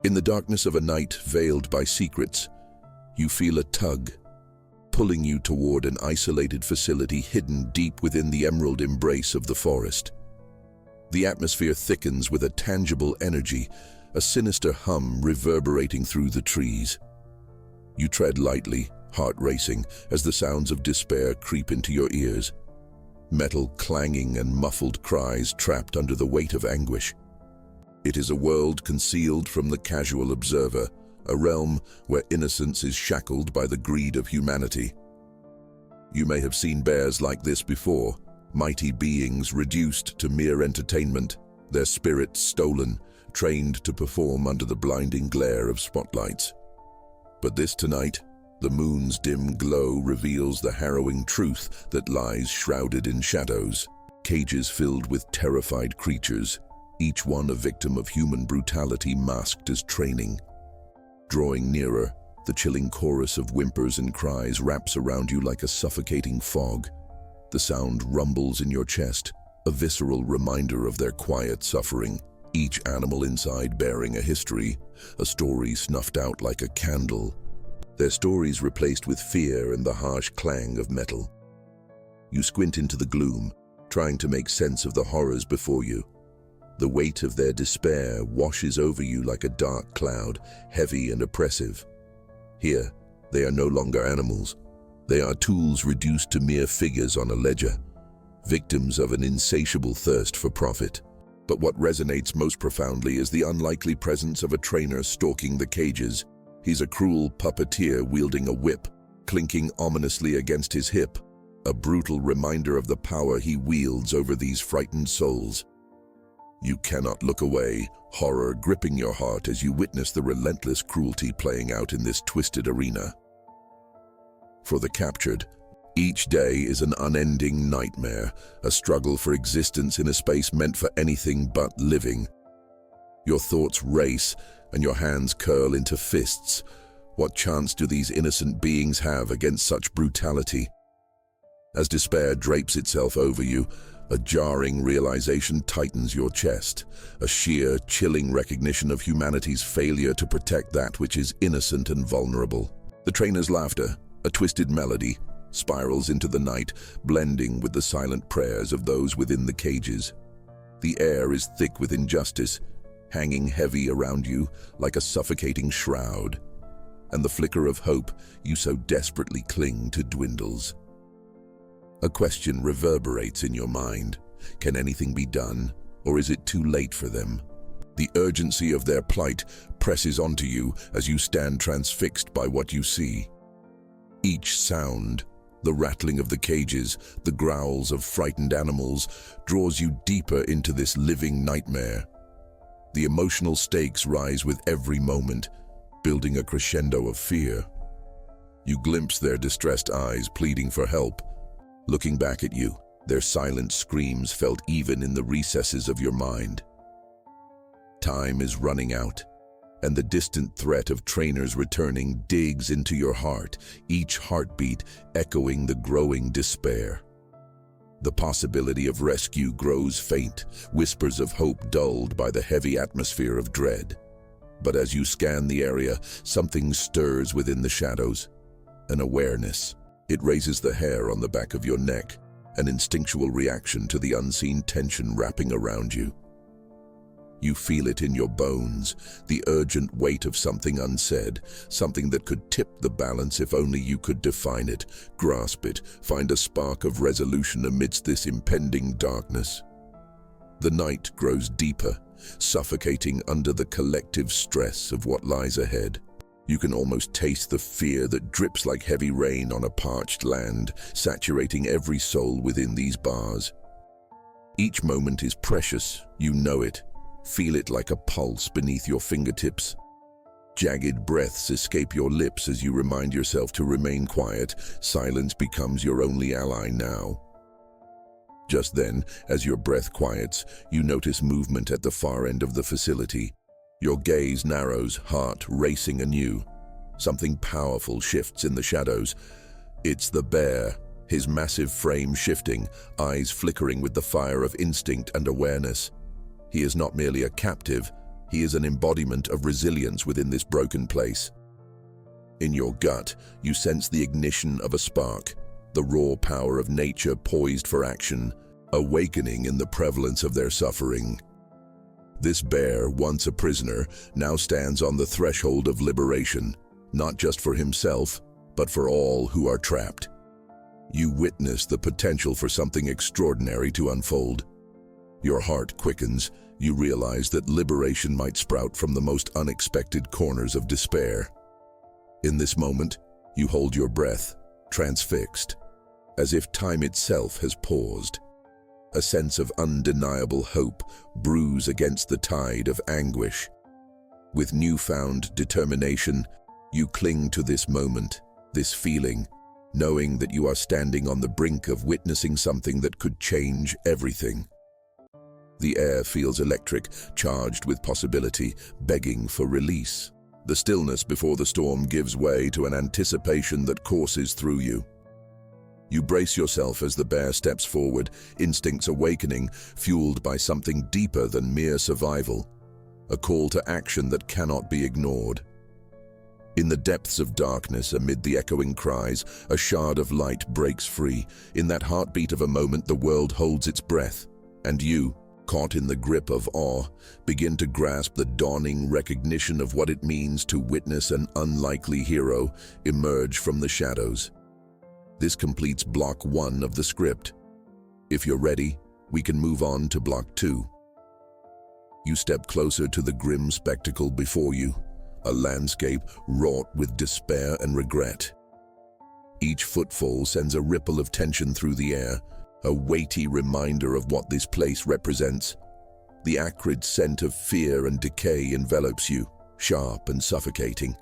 In the darkness of a night veiled by secrets, you feel a tug, pulling you toward an isolated facility hidden deep within the emerald embrace of the forest. The atmosphere thickens with a tangible energy, a sinister hum reverberating through the trees. You tread lightly, heart racing, as the sounds of despair creep into your ears. Metal clanging and muffled cries trapped under the weight of anguish. It is a world concealed from the casual observer, a realm where innocence is shackled by the greed of humanity. You may have seen bears like this before, mighty beings reduced to mere entertainment, their spirits stolen, trained to perform under the blinding glare of spotlights. But this tonight, the moon's dim glow reveals the harrowing truth that lies shrouded in shadows. Cages filled with terrified creatures, each one a victim of human brutality masked as training. Drawing nearer, the chilling chorus of whimpers and cries wraps around you like a suffocating fog. The sound rumbles in your chest, a visceral reminder of their quiet suffering, each animal inside bearing a history, a story snuffed out like a candle. Their stories replaced with fear and the harsh clang of metal. You squint into the gloom, trying to make sense of the horrors before you. The weight of their despair washes over you like a dark cloud, heavy and oppressive. Here, they are no longer animals. They are tools reduced to mere figures on a ledger, victims of an insatiable thirst for profit. But what resonates most profoundly is the unlikely presence of a trainer stalking the cages. He's a cruel puppeteer wielding a whip, clinking ominously against his hip, a brutal reminder of the power he wields over these frightened souls. You cannot look away, horror gripping your heart as you witness the relentless cruelty playing out in this twisted arena. For the captured, each day is an unending nightmare, a struggle for existence in a space meant for anything but living. Your thoughts race, and your hands curl into fists. What chance do these innocent beings have against such brutality? As despair drapes itself over you, a jarring realization tightens your chest, a sheer, chilling recognition of humanity's failure to protect that which is innocent and vulnerable. The trainer's laughter, a twisted melody, spirals into the night, blending with the silent prayers of those within the cages. The air is thick with injustice, hanging heavy around you like a suffocating shroud, and the flicker of hope you so desperately cling to dwindles. A question reverberates in your mind. Can anything be done, or is it too late for them? The urgency of their plight presses onto you as you stand transfixed by what you see. Each sound, the rattling of the cages, the growls of frightened animals, draws you deeper into this living nightmare. The emotional stakes rise with every moment, building a crescendo of fear. You glimpse their distressed eyes pleading for help. Looking back at you, their silent screams felt even in the recesses of your mind. Time is running out, and the distant threat of trainers returning digs into your heart, each heartbeat echoing the growing despair. The possibility of rescue grows faint, whispers of hope dulled by the heavy atmosphere of dread. But as you scan the area, something stirs within the shadows, an awareness. It raises the hair on the back of your neck, an instinctual reaction to the unseen tension wrapping around you. You feel it in your bones, the urgent weight of something unsaid, something that could tip the balance if only you could define it, grasp it, find a spark of resolution amidst this impending darkness. The night grows deeper, suffocating under the collective stress of what lies ahead. You can almost taste the fear that drips like heavy rain on a parched land, saturating every soul within these bars. Each moment is precious, you know it. Feel it like a pulse beneath your fingertips. Jagged breaths escape your lips as you remind yourself to remain quiet. Silence becomes your only ally now. Just then, as your breath quiets, you notice movement at the far end of the facility. Your gaze narrows, heart racing anew. Something powerful shifts in the shadows. It's the bear, his massive frame shifting, eyes flickering with the fire of instinct and awareness. He is not merely a captive, He is an embodiment of resilience within this broken place. In your gut, you sense the ignition of a spark, the raw power of nature poised for action, awakening in the prevalence of their suffering. This bear, once a prisoner, now stands on the threshold of liberation, not just for himself, but for all who are trapped. You witness the potential for something extraordinary to unfold. Your heart quickens. You realize that liberation might sprout from the most unexpected corners of despair. In this moment, you hold your breath, transfixed, as if time itself has paused. A sense of undeniable hope brews against the tide of anguish. With newfound determination, you cling to this moment, this feeling, knowing that you are standing on the brink of witnessing something that could change everything. The air feels electric, charged with possibility, begging for release. The stillness before the storm gives way to an anticipation that courses through you. You brace yourself as the bear steps forward, instincts awakening, fueled by something deeper than mere survival, a call to action that cannot be ignored. In the depths of darkness, amid the echoing cries, a shard of light breaks free. In that heartbeat of a moment, the world holds its breath, and you, caught in the grip of awe, begin to grasp the dawning recognition of what it means to witness an unlikely hero emerge from the shadows. This completes Block 1 of the script. If you're ready, we can move on to Block 2. You step closer to the grim spectacle before you, a landscape wrought with despair and regret. Each footfall sends a ripple of tension through the air, a weighty reminder of what this place represents. The acrid scent of fear and decay envelops you, sharp and suffocating.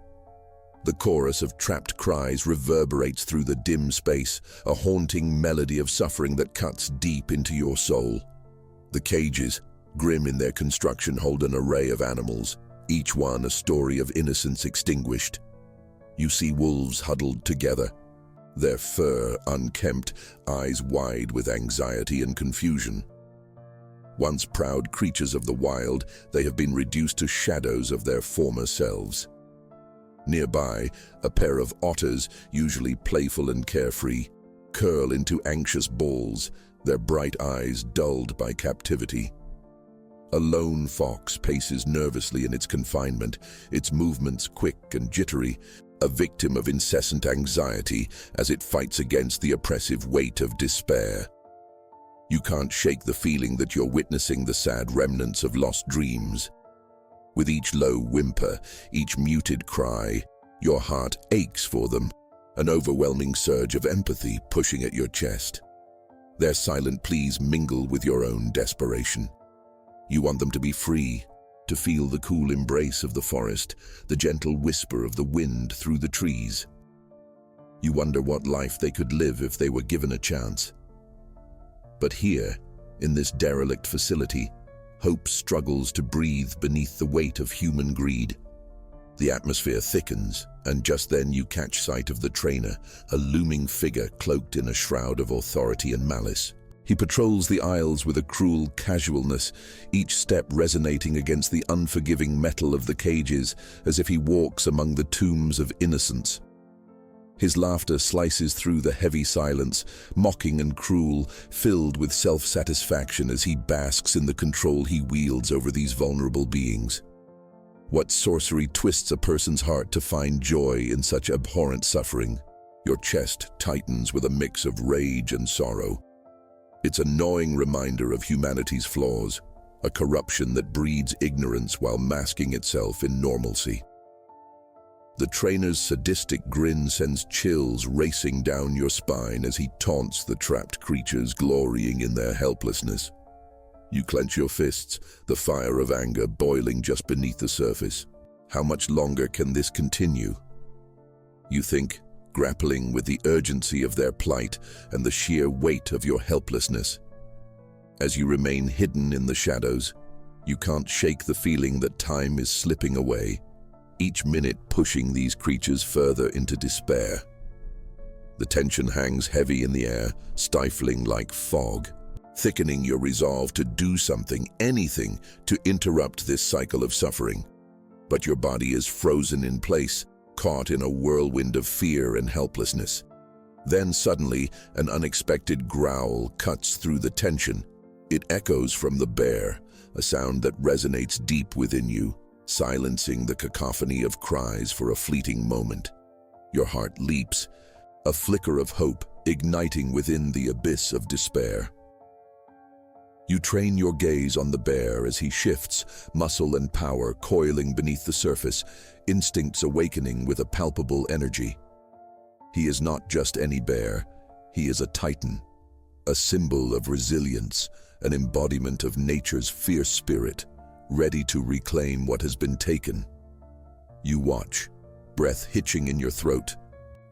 The chorus of trapped cries reverberates through the dim space, a haunting melody of suffering that cuts deep into your soul. The cages, grim in their construction, hold an array of animals, each one a story of innocence extinguished. You see wolves huddled together, their fur unkempt, eyes wide with anxiety and confusion. Once proud creatures of the wild, they have been reduced to shadows of their former selves. Nearby, a pair of otters, usually playful and carefree, curl into anxious balls, their bright eyes dulled by captivity. A lone fox paces nervously in its confinement, its movements quick and jittery, a victim of incessant anxiety as it fights against the oppressive weight of despair. You can't shake the feeling that you're witnessing the sad remnants of lost dreams. With each low whimper, each muted cry, your heart aches for them, an overwhelming surge of empathy pushing at your chest. Their silent pleas mingle with your own desperation. You want them to be free, to feel the cool embrace of the forest, the gentle whisper of the wind through the trees. You wonder what life they could live if they were given a chance. But here, in this derelict facility, hope struggles to breathe beneath the weight of human greed. The atmosphere thickens, and just then you catch sight of the trainer, a looming figure cloaked in a shroud of authority and malice. He patrols the aisles with a cruel casualness, each step resonating against the unforgiving metal of the cages, as if he walks among the tombs of innocence. His laughter slices through the heavy silence, mocking and cruel, filled with self-satisfaction as he basks in the control he wields over these vulnerable beings. What sorcery twists a person's heart to find joy in such abhorrent suffering? Your chest tightens with a mix of rage and sorrow. It's a gnawing reminder of humanity's flaws, a corruption that breeds ignorance while masking itself in normalcy. The trainer's sadistic grin sends chills racing down your spine as he taunts the trapped creatures, glorying in their helplessness. You clench your fists, the fire of anger boiling just beneath the surface. How much longer can this continue? You think, grappling with the urgency of their plight and the sheer weight of your helplessness. As you remain hidden in the shadows, you can't shake the feeling that time is slipping away, each minute pushing these creatures further into despair. The tension hangs heavy in the air, stifling like fog. thickening your resolve to do something, anything, to interrupt this cycle of suffering. But your body is frozen in place, caught in a whirlwind of fear and helplessness. Then suddenly, an unexpected growl cuts through the tension. It echoes from the bear, a sound that resonates deep within you, silencing the cacophony of cries for a fleeting moment. Your heart leaps, a flicker of hope igniting within the abyss of despair. You train your gaze on the bear as he shifts, muscle and power coiling beneath the surface, instincts awakening with a palpable energy. He is not just any bear, he is a titan, a symbol of resilience, an embodiment of nature's fierce spirit, ready to reclaim what has been taken. You watch, breath hitching in your throat,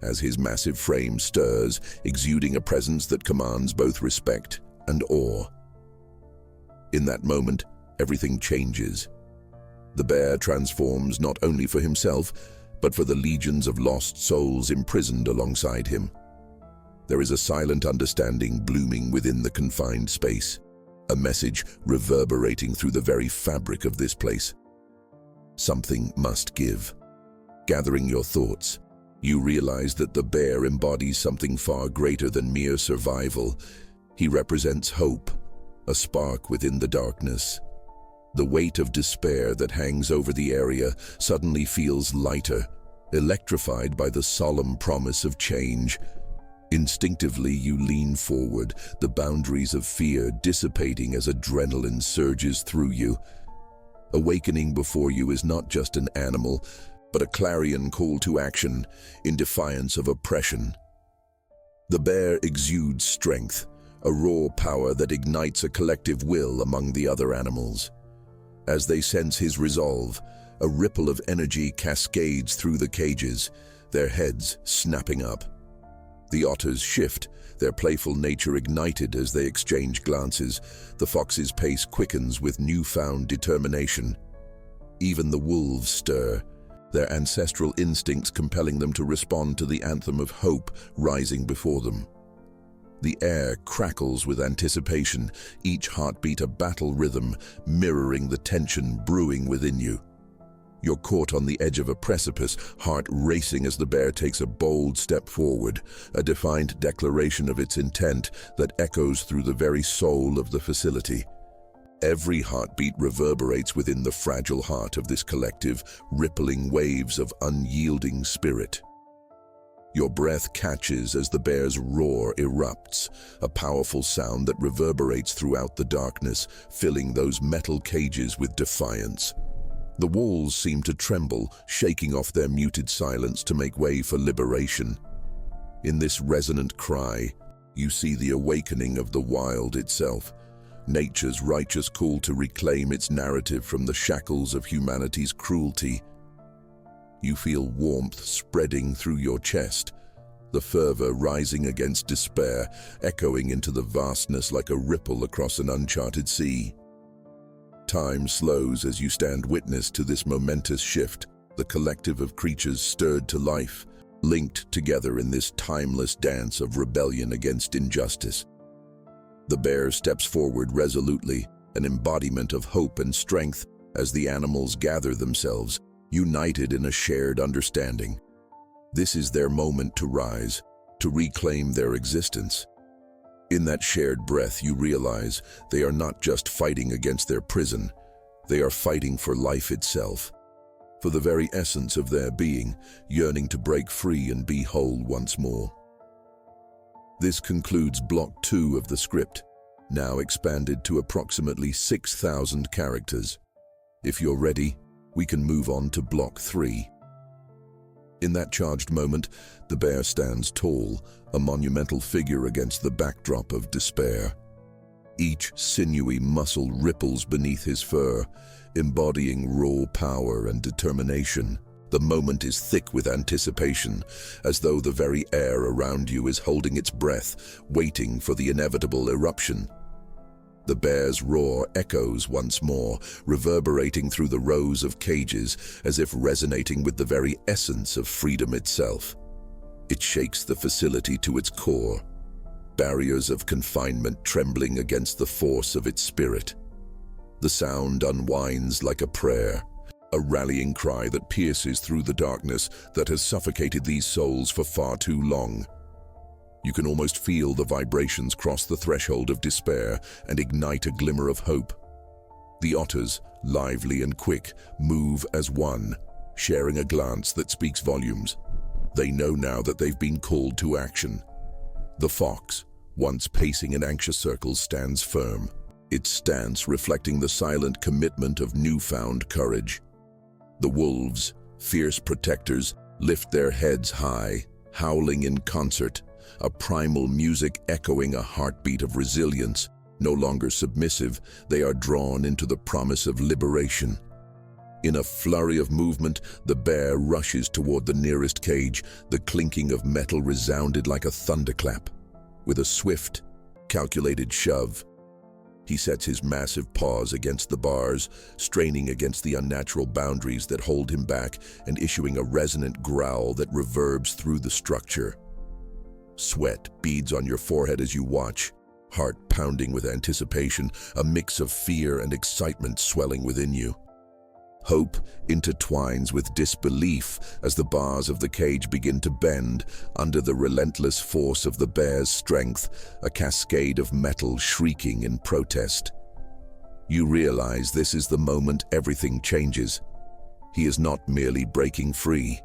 as his massive frame stirs, exuding a presence that commands both respect and awe. In that moment, everything changes. The bear transforms not only for himself, but for the legions of lost souls imprisoned alongside him. There is a silent understanding blooming within the confined space, a message reverberating through the very fabric of this place. Something must give. Gathering your thoughts, you realize that the bear embodies something far greater than mere survival. He represents hope, a spark within the darkness. The weight of despair that hangs over the area suddenly feels lighter, electrified by the solemn promise of change. Instinctively, you lean forward, the boundaries of fear dissipating as adrenaline surges through you. Awakening before you is not just an animal, but a clarion call to action in defiance of oppression. The bear exudes strength, a raw power that ignites a collective will among the other animals. As they sense his resolve, a ripple of energy cascades through the cages, their heads snapping up. The otters shift, their playful nature ignited as they exchange glances. The fox's pace quickens with newfound determination. Even the wolves stir, their ancestral instincts compelling them to respond to the anthem of hope rising before them. The air crackles with anticipation, each heartbeat a battle rhythm, mirroring the tension brewing within you. You're caught on the edge of a precipice, heart racing as the bear takes a bold step forward, a defiant declaration of its intent that echoes through the very soul of the facility. Every heartbeat reverberates within the fragile heart of this collective, rippling waves of unyielding spirit. Your breath catches as the bear's roar erupts, a powerful sound that reverberates throughout the darkness, filling those metal cages with defiance. The walls seem to tremble, shaking off their muted silence to make way for liberation. In this resonant cry, you see the awakening of the wild itself, nature's righteous call to reclaim its narrative from the shackles of humanity's cruelty. You feel warmth spreading through your chest, the fervor rising against despair, echoing into the vastness like a ripple across an uncharted sea. Time slows as you stand witness to this momentous shift, the collective of creatures stirred to life, linked together in this timeless dance of rebellion against injustice. The bear steps forward resolutely, an embodiment of hope and strength as the animals gather themselves, united in a shared understanding. This is their moment to rise, to reclaim their existence. In that shared breath, you realize they are not just fighting against their prison, they are fighting for life itself, for the very essence of their being, yearning to break free and be whole once more. This concludes Block 2 of the script, now expanded to approximately 6,000 characters. If you're ready, we can move on to Block 3. In that charged moment, the bear stands tall, a monumental figure against the backdrop of despair. Each sinewy muscle ripples beneath his fur, embodying raw power and determination. The moment is thick with anticipation, as though the very air around you is holding its breath, waiting for the inevitable eruption. The bear's roar echoes once more, reverberating through the rows of cages as if resonating with the very essence of freedom itself. It shakes the facility to its core. barriers of confinement trembling against the force of its spirit. The sound unwinds like a prayer, a rallying cry that pierces through the darkness that has suffocated these souls for far too long. You can almost feel the vibrations cross the threshold of despair and ignite a glimmer of hope. The otters, lively and quick, move as one, sharing a glance that speaks volumes. They know now that they've been called to action. The fox, once pacing in anxious circles, stands firm, its stance reflecting the silent commitment of newfound courage. The wolves, fierce protectors, lift their heads high, howling in concert, a primal music echoing a heartbeat of resilience. No longer submissive, they are drawn into the promise of liberation. In a flurry of movement, the bear rushes toward the nearest cage. The clinking of metal resounded like a thunderclap. With a swift, calculated shove, he sets his massive paws against the bars, straining against the unnatural boundaries that hold him back and issuing a resonant growl that reverbs through the structure. Sweat beads on your forehead as you watch, heart pounding with anticipation, a mix of fear and excitement swelling within you. Hope intertwines with disbelief as the bars of the cage begin to bend under the relentless force of the bear's strength, a cascade of metal shrieking in protest. You realize this is the moment everything changes. He is not merely breaking free.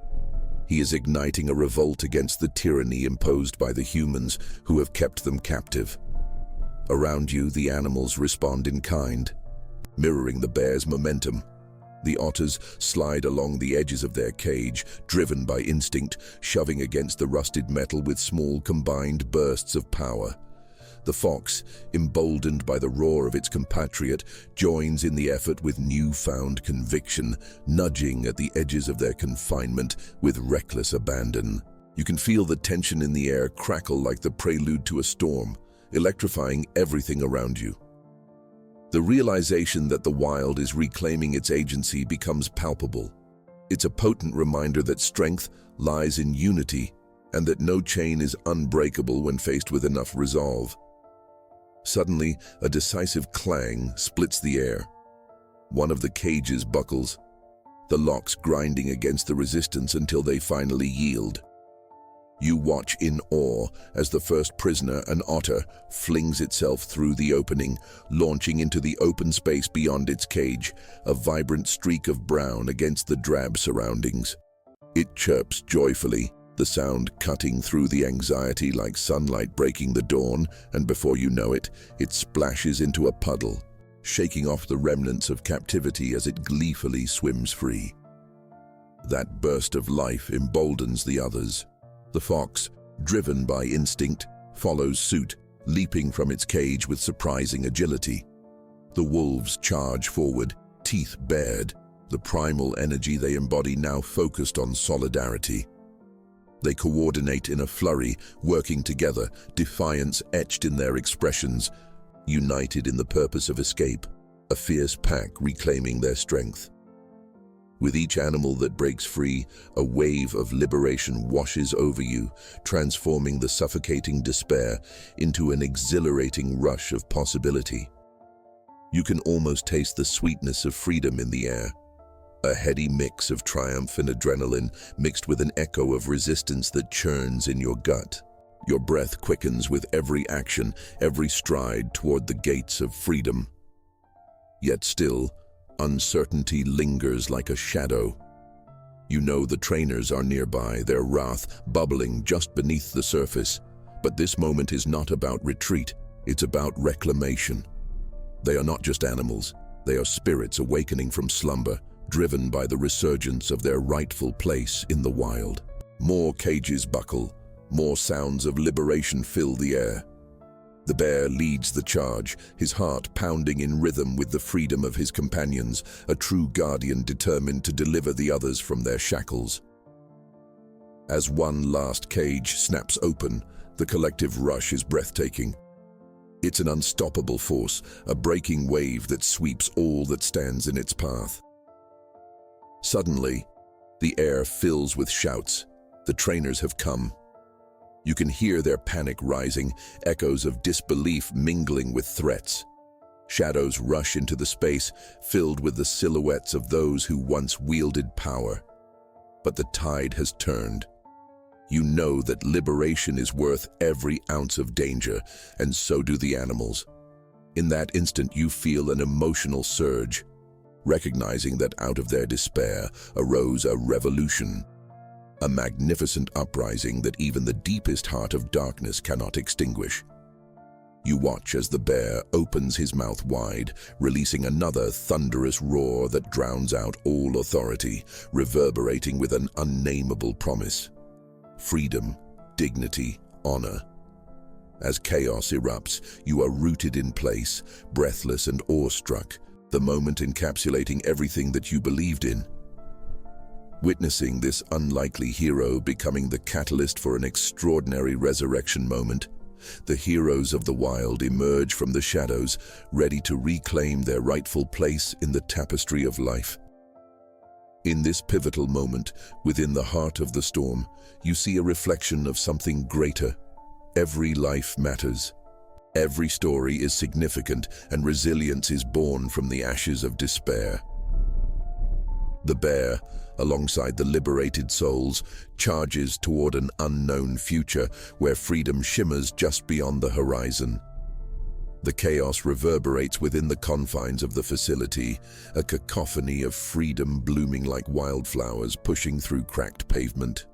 He is igniting a revolt against the tyranny imposed by the humans who have kept them captive. Around you, the animals respond in kind, mirroring the bear's momentum. The otters slide along the edges of their cage, driven by instinct, shoving against the rusted metal with small combined bursts of power. The fox, emboldened by the roar of its compatriot, joins in the effort with newfound conviction, nudging at the edges of their confinement with reckless abandon. You can feel the tension in the air crackle like the prelude to a storm, electrifying everything around you. The realization that the wild is reclaiming its agency becomes palpable. It's a potent reminder that strength lies in unity and that no chain is unbreakable when faced with enough resolve. Suddenly, a decisive clang splits the air. One of the cages buckles, the locks grinding against the resistance until they finally yield. You watch in awe as the first prisoner, an otter, flings itself through the opening, launching into the open space beyond its cage, a vibrant streak of brown against the drab surroundings. It chirps joyfully, the sound cutting through the anxiety like sunlight breaking the dawn, and before you know it, it splashes into a puddle, shaking off the remnants of captivity as it gleefully swims free. That burst of life emboldens the others. The fox, driven by instinct, follows suit, leaping from its cage with surprising agility. The wolves charge forward, teeth bared, the primal energy they embody now focused on solidarity. They coordinate in a flurry, working together, defiance etched in their expressions, united in the purpose of escape, a fierce pack reclaiming their strength. With each animal that breaks free, a wave of liberation washes over you, transforming the suffocating despair into an exhilarating rush of possibility. You can almost taste the sweetness of freedom in the air, a heady mix of triumph and adrenaline mixed with an echo of resistance that churns in your gut. Your breath quickens with every action, every stride toward the gates of freedom. Yet still, uncertainty lingers like a shadow. You know the trainers are nearby, their wrath bubbling just beneath the surface. But this moment is not about retreat, it's about reclamation. They are not just animals, they are spirits awakening from slumber, driven by the resurgence of their rightful place in the wild. More cages buckle, more sounds of liberation fill the air. The bear leads the charge, his heart pounding in rhythm with the freedom of his companions, a true guardian determined to deliver the others from their shackles. As one last cage snaps open, the collective rush is breathtaking. It's an unstoppable force, a breaking wave that sweeps all that stands in its path. Suddenly, the air fills with shouts. The trainers have come. You can hear their panic rising, echoes of disbelief mingling with threats. Shadows rush into the space, filled with the silhouettes of those who once wielded power. But the tide has turned. You know that liberation is worth every ounce of danger, and so do the animals. In that instant, you feel an emotional surge, recognizing that out of their despair arose a revolution, a magnificent uprising that even the deepest heart of darkness cannot extinguish. You watch as the bear opens his mouth wide, releasing another thunderous roar that drowns out all authority, reverberating with an unnameable promise. Freedom, dignity, honor. As chaos erupts, you are rooted in place, breathless and awestruck, the moment encapsulating everything that you believed in. Witnessing this unlikely hero becoming the catalyst for an extraordinary resurrection moment, the heroes of the wild emerge from the shadows, ready to reclaim their rightful place in the tapestry of life. In this pivotal moment, within the heart of the storm, you see a reflection of something greater. Every life matters. Every story is significant, and resilience is born from the ashes of despair. The bear, alongside the liberated souls, charges toward an unknown future where freedom shimmers just beyond the horizon. The chaos reverberates within the confines of the facility, a cacophony of freedom blooming like wildflowers pushing through cracked pavement.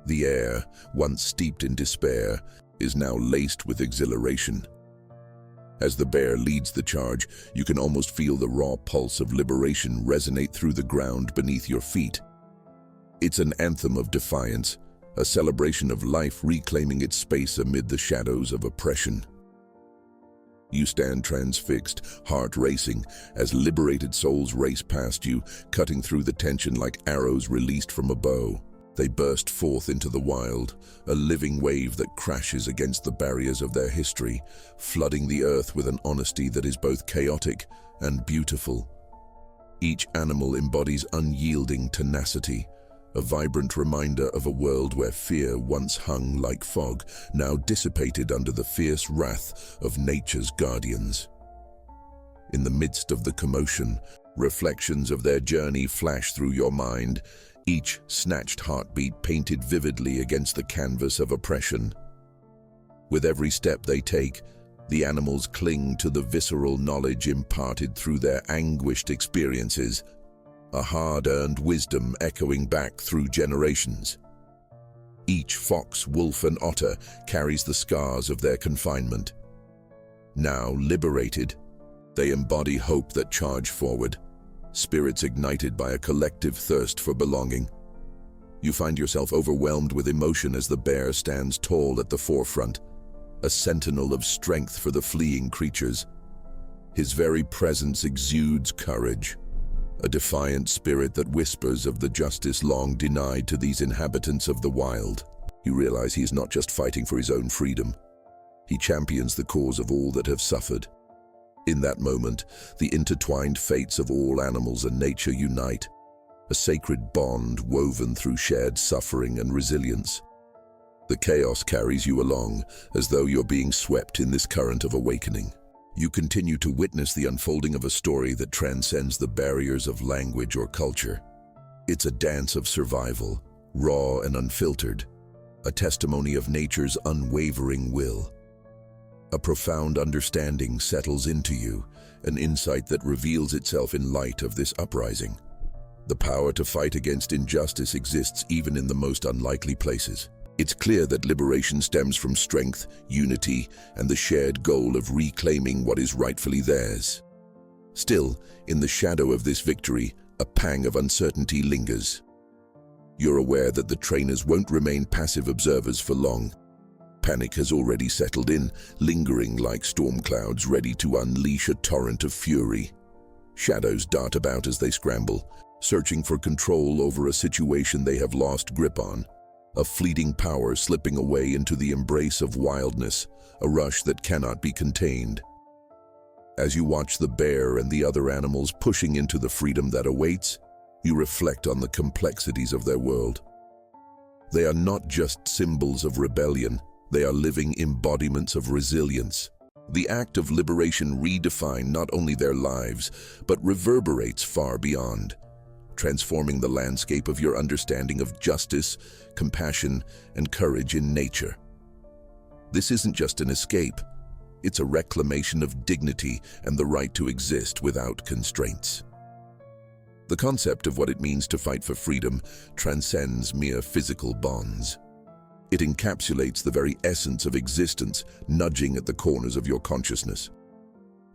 The air, once steeped in despair, is now laced with exhilaration. As the bear leads the charge, you can almost feel the raw pulse of liberation resonate through the ground beneath your feet. It's an anthem of defiance, a celebration of life reclaiming its space amid the shadows of oppression. You stand transfixed, heart racing, as liberated souls race past you, cutting through the tension like arrows released from a bow. They burst forth into the wild, a living wave that crashes against the barriers of their history, flooding the earth with an honesty that is both chaotic and beautiful. Each animal embodies unyielding tenacity, a vibrant reminder of a world where fear once hung like fog, now dissipated under the fierce wrath of nature's guardians. In the midst of the commotion, reflections of their journey flash through your mind, each snatched heartbeat painted vividly against the canvas of oppression. With every step they take, the animals cling to the visceral knowledge imparted through their anguished experiences, a hard-earned wisdom echoing back through generations. Each fox, wolf, and otter carries the scars of their confinement. Now liberated, they embody hope that charge forward, spirits ignited by a collective thirst for belonging. You find yourself overwhelmed with emotion as the bear stands tall at the forefront, a sentinel of strength for the fleeing creatures. His very presence exudes courage, a defiant spirit that whispers of the justice long denied to these inhabitants of the wild. You realize he is not just fighting for his own freedom. He champions the cause of all that have suffered. In that moment, the intertwined fates of all animals and nature unite, a sacred bond woven through shared suffering and resilience. The chaos carries you along, as though you're being swept in this current of awakening. You continue to witness the unfolding of a story that transcends the barriers of language or culture. It's a dance of survival, raw and unfiltered, a testimony of nature's unwavering will. A profound understanding settles into you, an insight that reveals itself in light of this uprising. The power to fight against injustice exists even in the most unlikely places. It's clear that liberation stems from strength, unity, and the shared goal of reclaiming what is rightfully theirs. Still, in the shadow of this victory, a pang of uncertainty lingers. You're aware that the trainers won't remain passive observers for long. Panic has already settled in, lingering like storm clouds ready to unleash a torrent of fury. Shadows dart about as they scramble, searching for control over a situation they have lost grip on. A fleeting power slipping away into the embrace of wildness, a rush that cannot be contained. As you watch the bear and the other animals pushing into the freedom that awaits, you reflect on the complexities of their world. They are not just symbols of rebellion, they are living embodiments of resilience. The act of liberation redefined not only their lives, but reverberates far beyond, transforming the landscape of your understanding of justice, compassion, and courage in nature. This isn't just an escape, it's a reclamation of dignity and the right to exist without constraints. The concept of what it means to fight for freedom transcends mere physical bonds. It encapsulates the very essence of existence, nudging at the corners of your consciousness.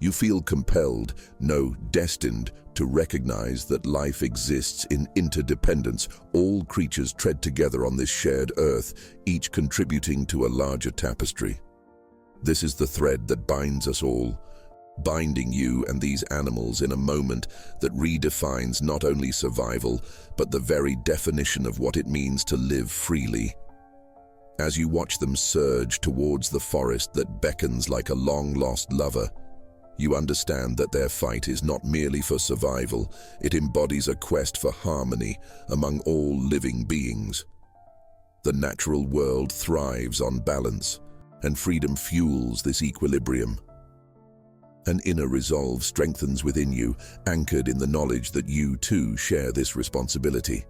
You feel compelled, no, destined, to recognize that life exists in interdependence. All creatures tread together on this shared earth, each contributing to a larger tapestry. This is the thread that binds us all, binding you and these animals in a moment that redefines not only survival, but the very definition of what it means to live freely. As you watch them surge towards the forest that beckons like a long-lost lover, you understand that their fight is not merely for survival, it embodies a quest for harmony among all living beings. The natural world thrives on balance, and freedom fuels this equilibrium. An inner resolve strengthens within you, anchored in the knowledge that you too share this responsibility.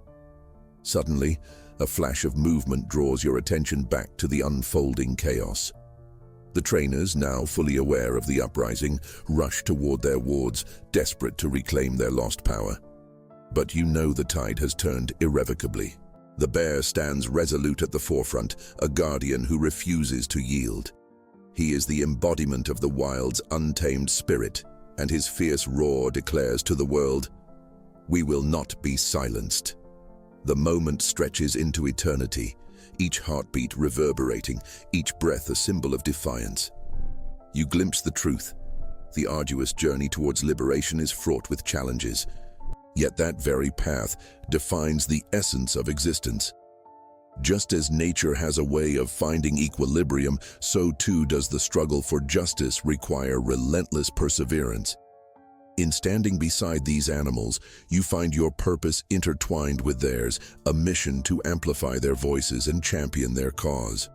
Suddenly, a flash of movement draws your attention back to the unfolding chaos. The trainers, now fully aware of the uprising, rush toward their wards, desperate to reclaim their lost power. But you know the tide has turned irrevocably. The bear stands resolute at the forefront, a guardian who refuses to yield. He is the embodiment of the wild's untamed spirit, and his fierce roar declares to the world, "We will not be silenced." The moment stretches into eternity, each heartbeat reverberating, each breath a symbol of defiance. You glimpse the truth. The arduous journey towards liberation is fraught with challenges. Yet that very path defines the essence of existence. Just as nature has a way of finding equilibrium, so too does the struggle for justice require relentless perseverance. In standing beside these animals, you find your purpose intertwined with theirs, a mission to amplify their voices and champion their cause.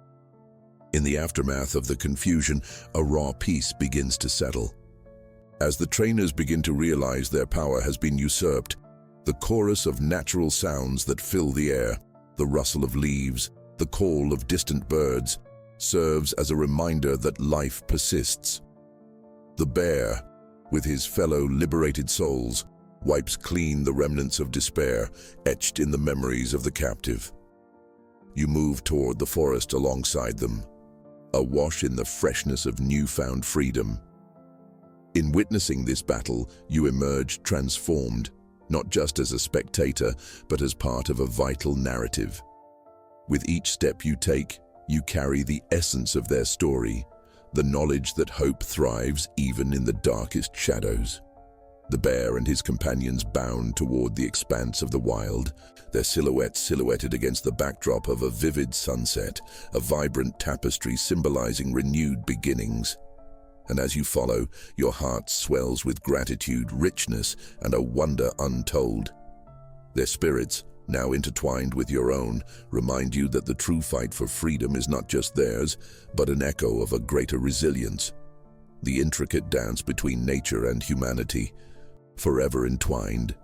In the aftermath of the confusion, a raw peace begins to settle. As the trainers begin to realize their power has been usurped, the chorus of natural sounds that fill the air, the rustle of leaves, the call of distant birds, serves as a reminder that life persists. The bear, with his fellow liberated souls, wipes clean the remnants of despair etched in the memories of the captive. You move toward the forest alongside them, awash in the freshness of newfound freedom. In witnessing this battle, you emerge transformed, not just as a spectator, but as part of a vital narrative. With each step you take, you carry the essence of their story, the knowledge that hope thrives even in the darkest shadows. The bear and his companions bound toward the expanse of the wild, their silhouettes silhouetted against the backdrop of a vivid sunset, a vibrant tapestry symbolizing renewed beginnings. And as you follow, your heart swells with gratitude, richness, and a wonder untold. Their spirits, now intertwined with your own, remind you that the true fight for freedom is not just theirs, but an echo of a greater resilience. The intricate dance between nature and humanity, forever entwined.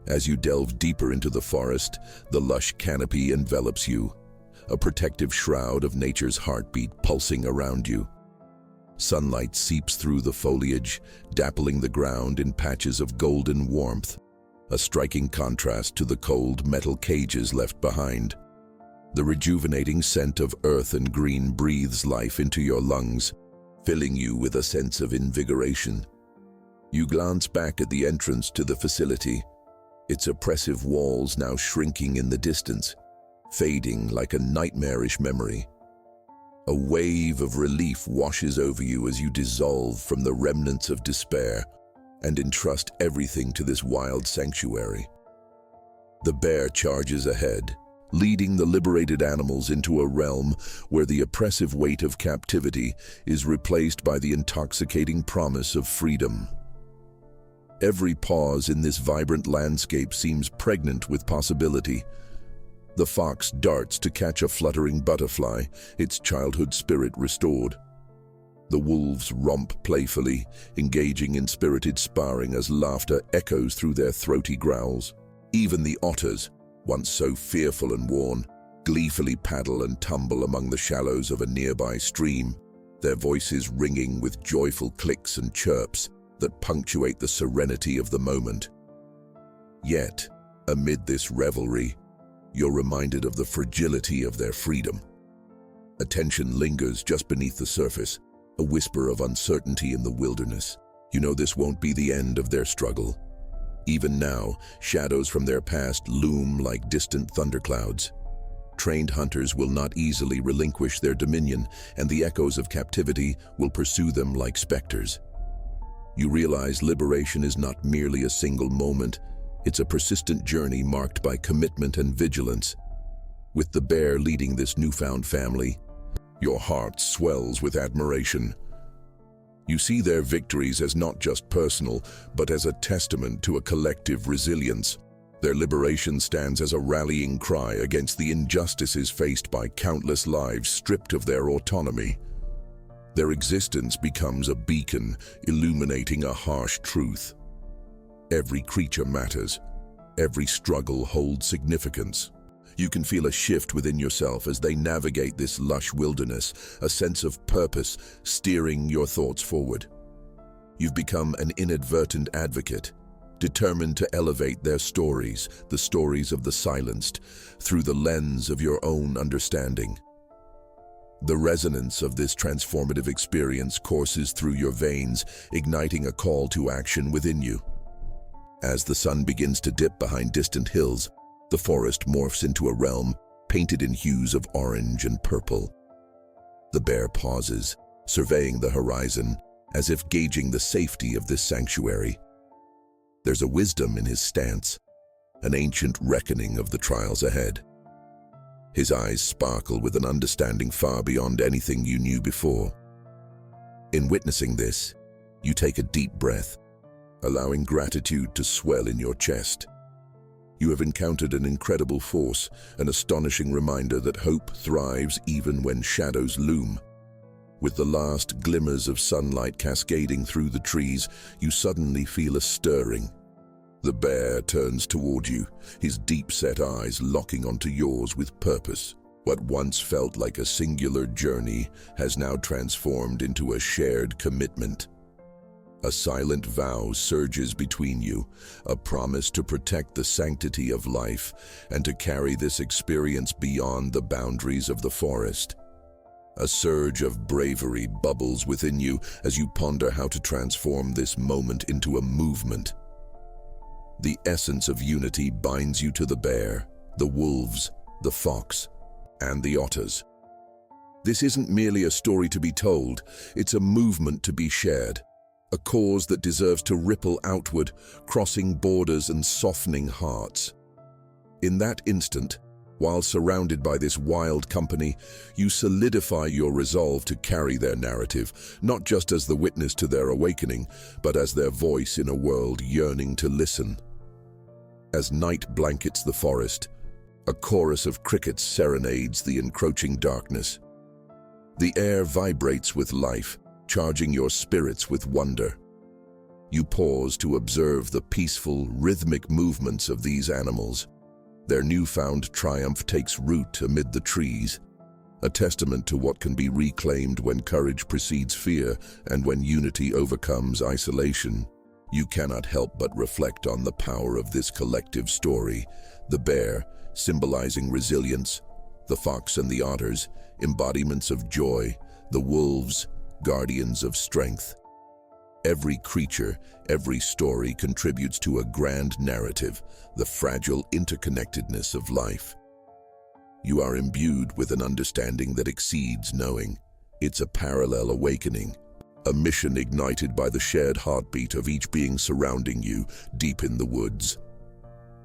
As you delve deeper into the forest, the lush canopy envelops you, a protective shroud of nature's heartbeat pulsing around you. Sunlight seeps through the foliage, dappling the ground in patches of golden warmth, a striking contrast to the cold metal cages left behind. The rejuvenating scent of earth and green breathes life into your lungs, filling you with a sense of invigoration. You glance back at the entrance to the facility, its oppressive walls now shrinking in the distance, fading like a nightmarish memory. A wave of relief washes over you as you dissolve from the remnants of despair and entrust everything to this wild sanctuary. The bear charges ahead, leading the liberated animals into a realm where the oppressive weight of captivity is replaced by the intoxicating promise of freedom. Every pause in this vibrant landscape seems pregnant with possibility. The fox darts to catch a fluttering butterfly, its childhood spirit restored. The wolves romp playfully, engaging in spirited sparring as laughter echoes through their throaty growls. Even the otters, once so fearful and worn, gleefully paddle and tumble among the shallows of a nearby stream, their voices ringing with joyful clicks and chirps that punctuate the serenity of the moment. Yet, amid this revelry, you're reminded of the fragility of their freedom. A tension lingers just beneath the surface, a whisper of uncertainty in the wilderness. You know this won't be the end of their struggle. Even now, shadows from their past loom like distant thunderclouds. Trained hunters will not easily relinquish their dominion, and the echoes of captivity will pursue them like specters. You realize liberation is not merely a single moment, it's a persistent journey marked by commitment and vigilance. With the bear leading this newfound family, your heart swells with admiration. You see their victories as not just personal, but as a testament to a collective resilience. Their liberation stands as a rallying cry against the injustices faced by countless lives stripped of their autonomy. Their existence becomes a beacon, illuminating a harsh truth. Every creature matters. Every struggle holds significance. You can feel a shift within yourself as they navigate this lush wilderness, a sense of purpose steering your thoughts forward. You've become an inadvertent advocate, determined to elevate their stories, the stories of the silenced, through the lens of your own understanding. The resonance of this transformative experience courses through your veins, igniting a call to action within you. As the sun begins to dip behind distant hills, the forest morphs into a realm painted in hues of orange and purple. The bear pauses, surveying the horizon, as if gauging the safety of this sanctuary. There's a wisdom in his stance, an ancient reckoning of the trials ahead. His eyes sparkle with an understanding far beyond anything you knew before. In witnessing this, you take a deep breath, allowing gratitude to swell in your chest. You have encountered an incredible force, an astonishing reminder that hope thrives even when shadows loom. With the last glimmers of sunlight cascading through the trees, you suddenly feel a stirring. The bear turns toward you, his deep-set eyes locking onto yours with purpose. What once felt like a singular journey has now transformed into a shared commitment. A silent vow surges between you, a promise to protect the sanctity of life and to carry this experience beyond the boundaries of the forest. A surge of bravery bubbles within you as you ponder how to transform this moment into a movement. The essence of unity binds you to the bear, the wolves, the fox, and the otters. This isn't merely a story to be told, it's a movement to be shared. A cause that deserves to ripple outward, crossing borders and softening hearts. In that instant, while surrounded by this wild company, you solidify your resolve to carry their narrative, not just as the witness to their awakening, but as their voice in a world yearning to listen. As night blankets the forest, a chorus of crickets serenades the encroaching darkness. The air vibrates with life, charging your spirits with wonder. You pause to observe the peaceful, rhythmic movements of these animals. Their newfound triumph takes root amid the trees, a testament to what can be reclaimed when courage precedes fear and when unity overcomes isolation. You cannot help but reflect on the power of this collective story. The bear, symbolizing resilience, the fox and the otters, embodiments of joy, the wolves, guardians of strength. Every creature, every story contributes to a grand narrative, the fragile interconnectedness of life. You are imbued with an understanding that exceeds knowing. It's a parallel awakening, a mission ignited by the shared heartbeat of each being surrounding you deep in the woods.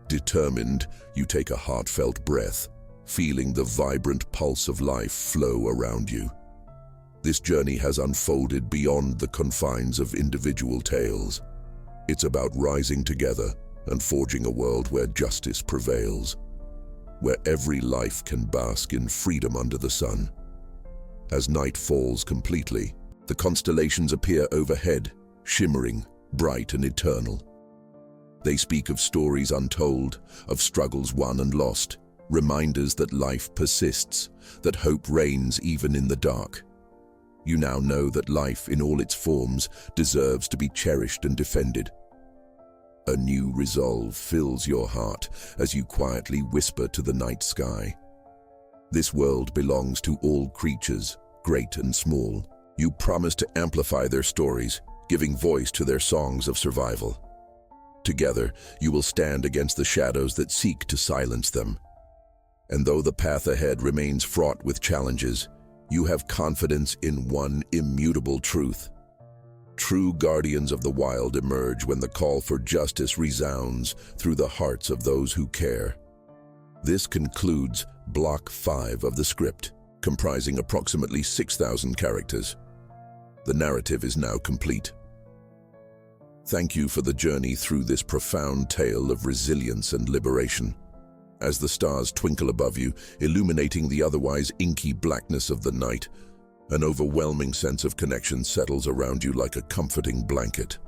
Determined, you take a heartfelt breath, feeling the vibrant pulse of life flow around you. This journey has unfolded beyond the confines of individual tales. It's about rising together and forging a world where justice prevails. where every life can bask in freedom under the sun. As night falls completely, the constellations appear overhead, shimmering, bright and eternal. They speak of stories untold, of struggles won and lost, reminders that life persists, that hope reigns even in the dark. You now know that life in all its forms deserves to be cherished and defended. A new resolve fills your heart as you quietly whisper to the night sky. This world belongs to all creatures, great and small. You promise to amplify their stories, giving voice to their songs of survival. Together, you will stand against the shadows that seek to silence them. And though the path ahead remains fraught with challenges, you have confidence in one immutable truth. True guardians of the wild emerge when the call for justice resounds through the hearts of those who care. This concludes Block 5 of the script, comprising approximately 6,000 characters. The narrative is now complete. Thank you for the journey through this profound tale of resilience and liberation. As the stars twinkle above you, illuminating the otherwise inky blackness of the night, an overwhelming sense of connection settles around you like a comforting blanket.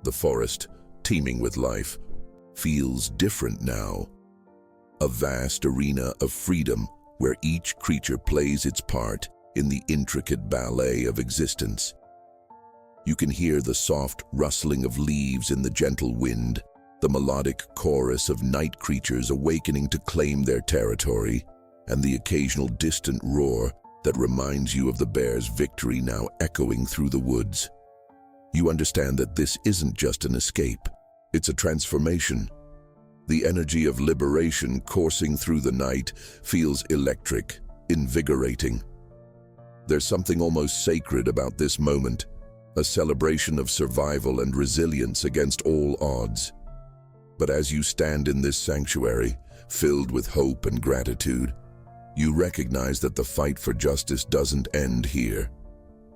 The forest, teeming with life, feels different now. A vast arena of freedom where each creature plays its part in the intricate ballet of existence. You can hear the soft rustling of leaves in the gentle wind, the melodic chorus of night creatures awakening to claim their territory, and the occasional distant roar that reminds you of the bear's victory now echoing through the woods. You understand that this isn't just an escape, it's a transformation. The energy of liberation coursing through the night feels electric, invigorating. There's something almost sacred about this moment, a celebration of survival and resilience against all odds. But as you stand in this sanctuary, filled with hope and gratitude, you recognize that the fight for justice doesn't end here.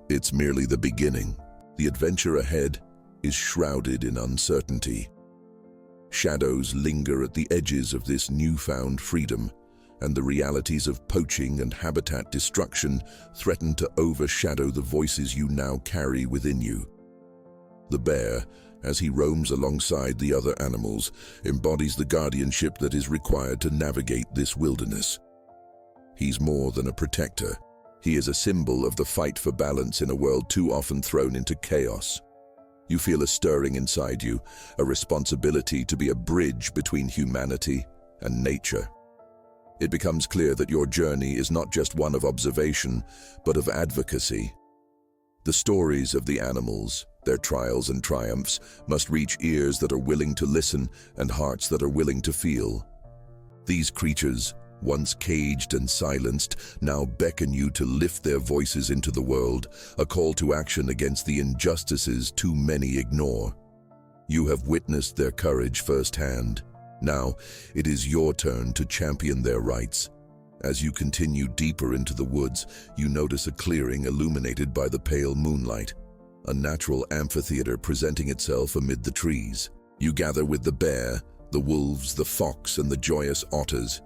It's merely the beginning. The adventure ahead is shrouded in uncertainty. Shadows linger at the edges of this newfound freedom, and the realities of poaching and habitat destruction threaten to overshadow the voices you now carry within you. The bear, as he roams alongside the other animals, embodies the guardianship that is required to navigate this wilderness. He's more than a protector. He is a symbol of the fight for balance in a world too often thrown into chaos. You feel a stirring inside you, a responsibility to be a bridge between humanity and nature. It becomes clear that your journey is not just one of observation, but of advocacy. The stories of the animals, their trials and triumphs, must reach ears that are willing to listen and hearts that are willing to feel. These creatures, once caged and silenced, now beckon you to lift their voices into the world, a call to action against the injustices too many ignore. You have witnessed their courage firsthand. Now, it is your turn to champion their rights. As you continue deeper into the woods, you notice a clearing illuminated by the pale moonlight, a natural amphitheater presenting itself amid the trees. You gather with the bear, the wolves, the fox, and the joyous otters.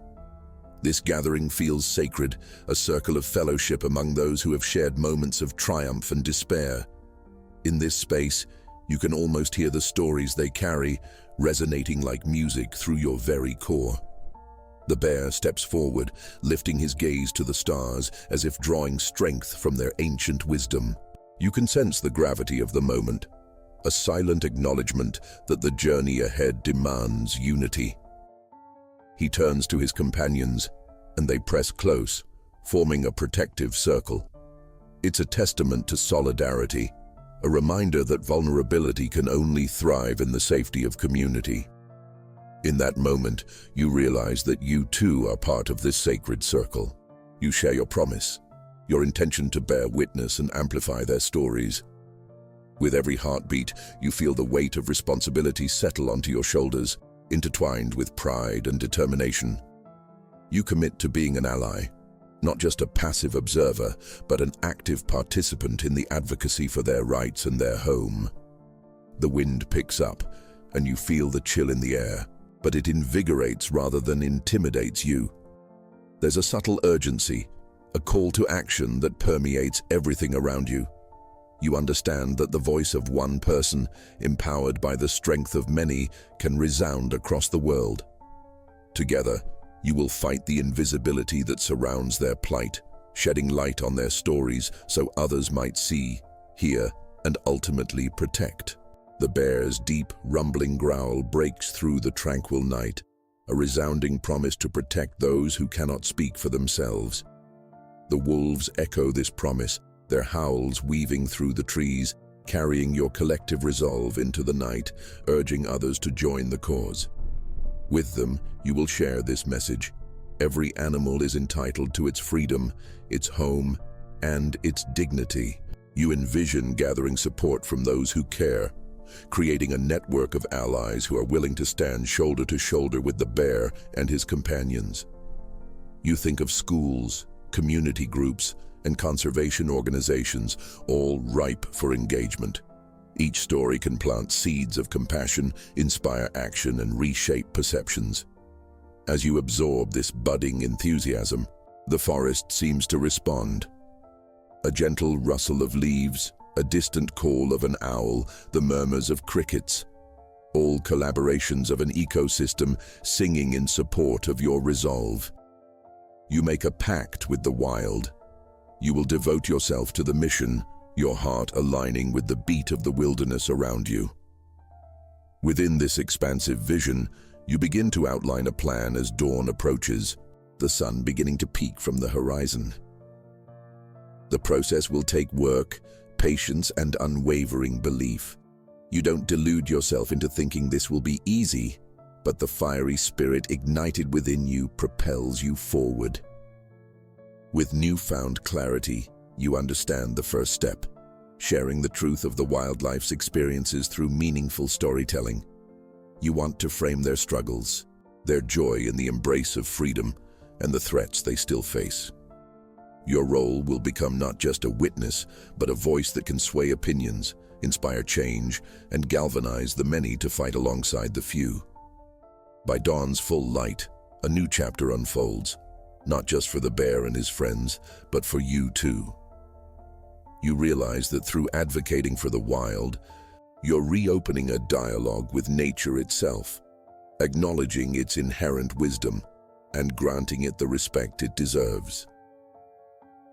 This gathering feels sacred, a circle of fellowship among those who have shared moments of triumph and despair. In this space, you can almost hear the stories they carry, resonating like music through your very core. The bear steps forward, lifting his gaze to the stars as if drawing strength from their ancient wisdom. You can sense the gravity of the moment, a silent acknowledgement that the journey ahead demands unity. He turns to his companions, and they press close, forming a protective circle. It's a testament to solidarity, a reminder that vulnerability can only thrive in the safety of community. In that moment, you realize that you too are part of this sacred circle. You share your promise, your intention to bear witness and amplify their stories. With every heartbeat, you feel the weight of responsibility settle onto your shoulders, intertwined with pride and determination. You commit to being an ally, not just a passive observer, but an active participant in the advocacy for their rights and their home. The wind picks up, and you feel the chill in the air, but it invigorates rather than intimidates you. There's a subtle urgency, a call to action that permeates everything around you. You understand that the voice of one person, empowered by the strength of many, can resound across the world. Together, you will fight the invisibility that surrounds their plight, shedding light on their stories so others might see, hear, and ultimately protect. The bear's deep, rumbling growl breaks through the tranquil night, a resounding promise to protect those who cannot speak for themselves. The wolves echo this promise, their howls weaving through the trees, carrying your collective resolve into the night, urging others to join the cause. With them, you will share this message. Every animal is entitled to its freedom, its home, and its dignity. You envision gathering support from those who care, creating a network of allies who are willing to stand shoulder to shoulder with the bear and his companions. You think of schools, community groups, and conservation organizations, all ripe for engagement. Each story can plant seeds of compassion, inspire action, and reshape perceptions. As you absorb this budding enthusiasm, the forest seems to respond. A gentle rustle of leaves, a distant call of an owl, the murmurs of crickets, all collaborations of an ecosystem singing in support of your resolve. You make a pact with the wild. You will devote yourself to the mission, your heart aligning with the beat of the wilderness around you. Within this expansive vision, you begin to outline a plan as dawn approaches, the sun beginning to peek from the horizon. The process will take work, patience, and unwavering belief. You don't delude yourself into thinking this will be easy, but the fiery spirit ignited within you propels you forward. With newfound clarity, you understand the first step, sharing the truth of the wildlife's experiences through meaningful storytelling. You want to frame their struggles, their joy in the embrace of freedom, and the threats they still face. Your role will become not just a witness, but a voice that can sway opinions, inspire change, and galvanize the many to fight alongside the few. By dawn's full light, a new chapter unfolds, not just for the bear and his friends, but for you too. You realize that through advocating for the wild, you're reopening a dialogue with nature itself, acknowledging its inherent wisdom and granting it the respect it deserves.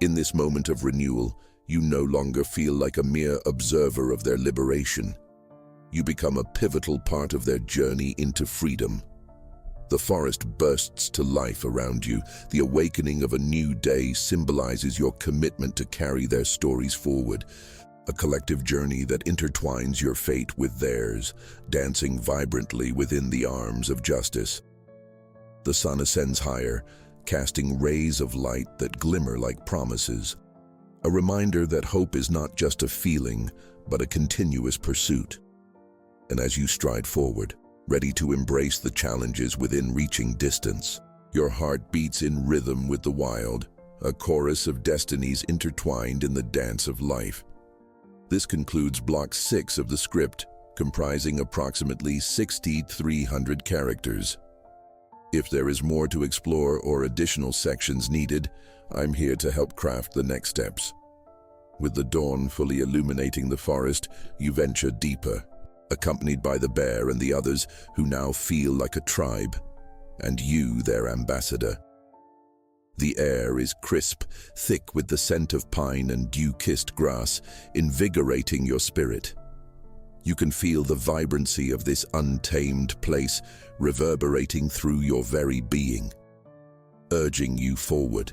In this moment of renewal, you no longer feel like a mere observer of their liberation. You become a pivotal part of their journey into freedom. The forest bursts to life around you. The awakening of a new day symbolizes your commitment to carry their stories forward, a collective journey that intertwines your fate with theirs, dancing vibrantly within the arms of justice. The sun ascends higher, casting rays of light that glimmer like promises, a reminder that hope is not just a feeling, but a continuous pursuit. And as you stride forward, ready to embrace the challenges within reaching distance, your heart beats in rhythm with the wild, a chorus of destinies intertwined in the dance of life. This concludes Block 6 of the script, comprising approximately 6,300 characters. If there is more to explore or additional sections needed, I'm here to help craft the next steps. With the dawn fully illuminating the forest, you venture deeper, accompanied by the bear and the others who now feel like a tribe, and you their ambassador. The air is crisp, thick with the scent of pine and dew-kissed grass, invigorating your spirit. You can feel the vibrancy of this untamed place reverberating through your very being, urging you forward,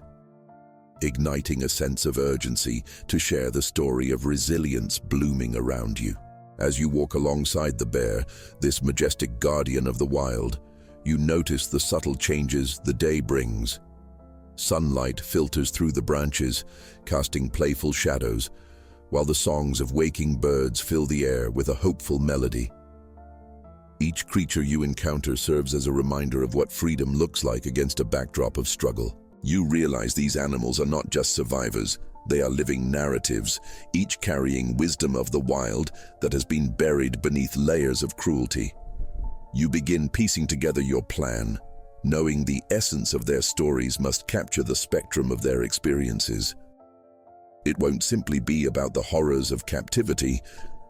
igniting a sense of urgency to share the story of resilience blooming around you. As you walk alongside the bear, this majestic guardian of the wild, you notice the subtle changes the day brings. Sunlight filters through the branches, casting playful shadows, while the songs of waking birds fill the air with a hopeful melody. Each creature you encounter serves as a reminder of what freedom looks like against a backdrop of struggle. You realize these animals are not just survivors, they are living narratives, each carrying wisdom of the wild that has been buried beneath layers of cruelty. You begin piecing together your plan, knowing the essence of their stories must capture the spectrum of their experiences. It won't simply be about the horrors of captivity,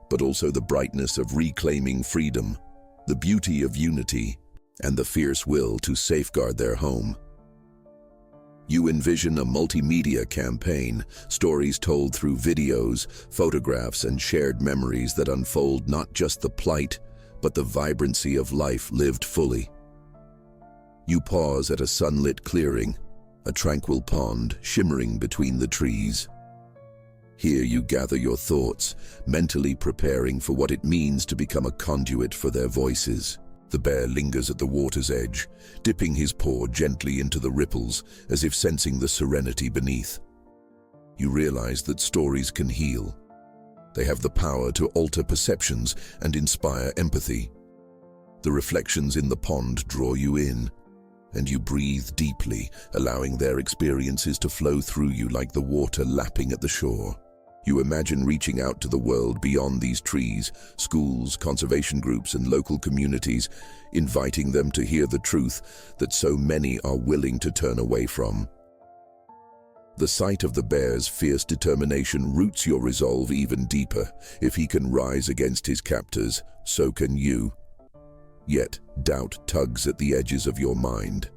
but also the brightness of reclaiming freedom, the beauty of unity, and the fierce will to safeguard their home. You envision a multimedia campaign, stories told through videos, photographs, and shared memories that unfold not just the plight, but the vibrancy of life lived fully. You pause at a sunlit clearing, a tranquil pond shimmering between the trees. Here you gather your thoughts, mentally preparing for what it means to become a conduit for their voices. The bear lingers at the water's edge, dipping his paw gently into the ripples, as if sensing the serenity beneath. You realize that stories can heal. They have the power to alter perceptions and inspire empathy. The reflections in the pond draw you in, and you breathe deeply, allowing their experiences to flow through you like the water lapping at the shore. You imagine reaching out to the world beyond these trees, schools, conservation groups, and local communities, inviting them to hear the truth that so many are willing to turn away from. The sight of the bear's fierce determination roots your resolve even deeper. If he can rise against his captors, so can you. Yet, doubt tugs at the edges of your mind.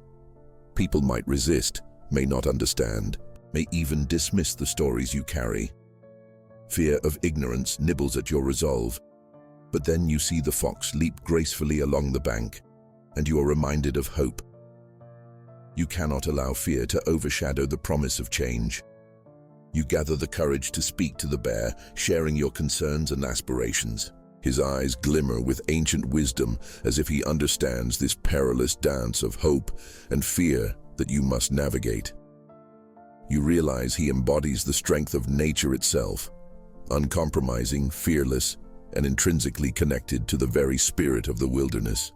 People might resist, may not understand, may even dismiss the stories you carry. Fear of ignorance nibbles at your resolve, but then you see the fox leap gracefully along the bank, and you are reminded of hope. You cannot allow fear to overshadow the promise of change. You gather the courage to speak to the bear, sharing your concerns and aspirations. His eyes glimmer with ancient wisdom, as if he understands this perilous dance of hope and fear that you must navigate. You realize he embodies the strength of nature itself, uncompromising, fearless, and intrinsically connected to the very spirit of the wilderness.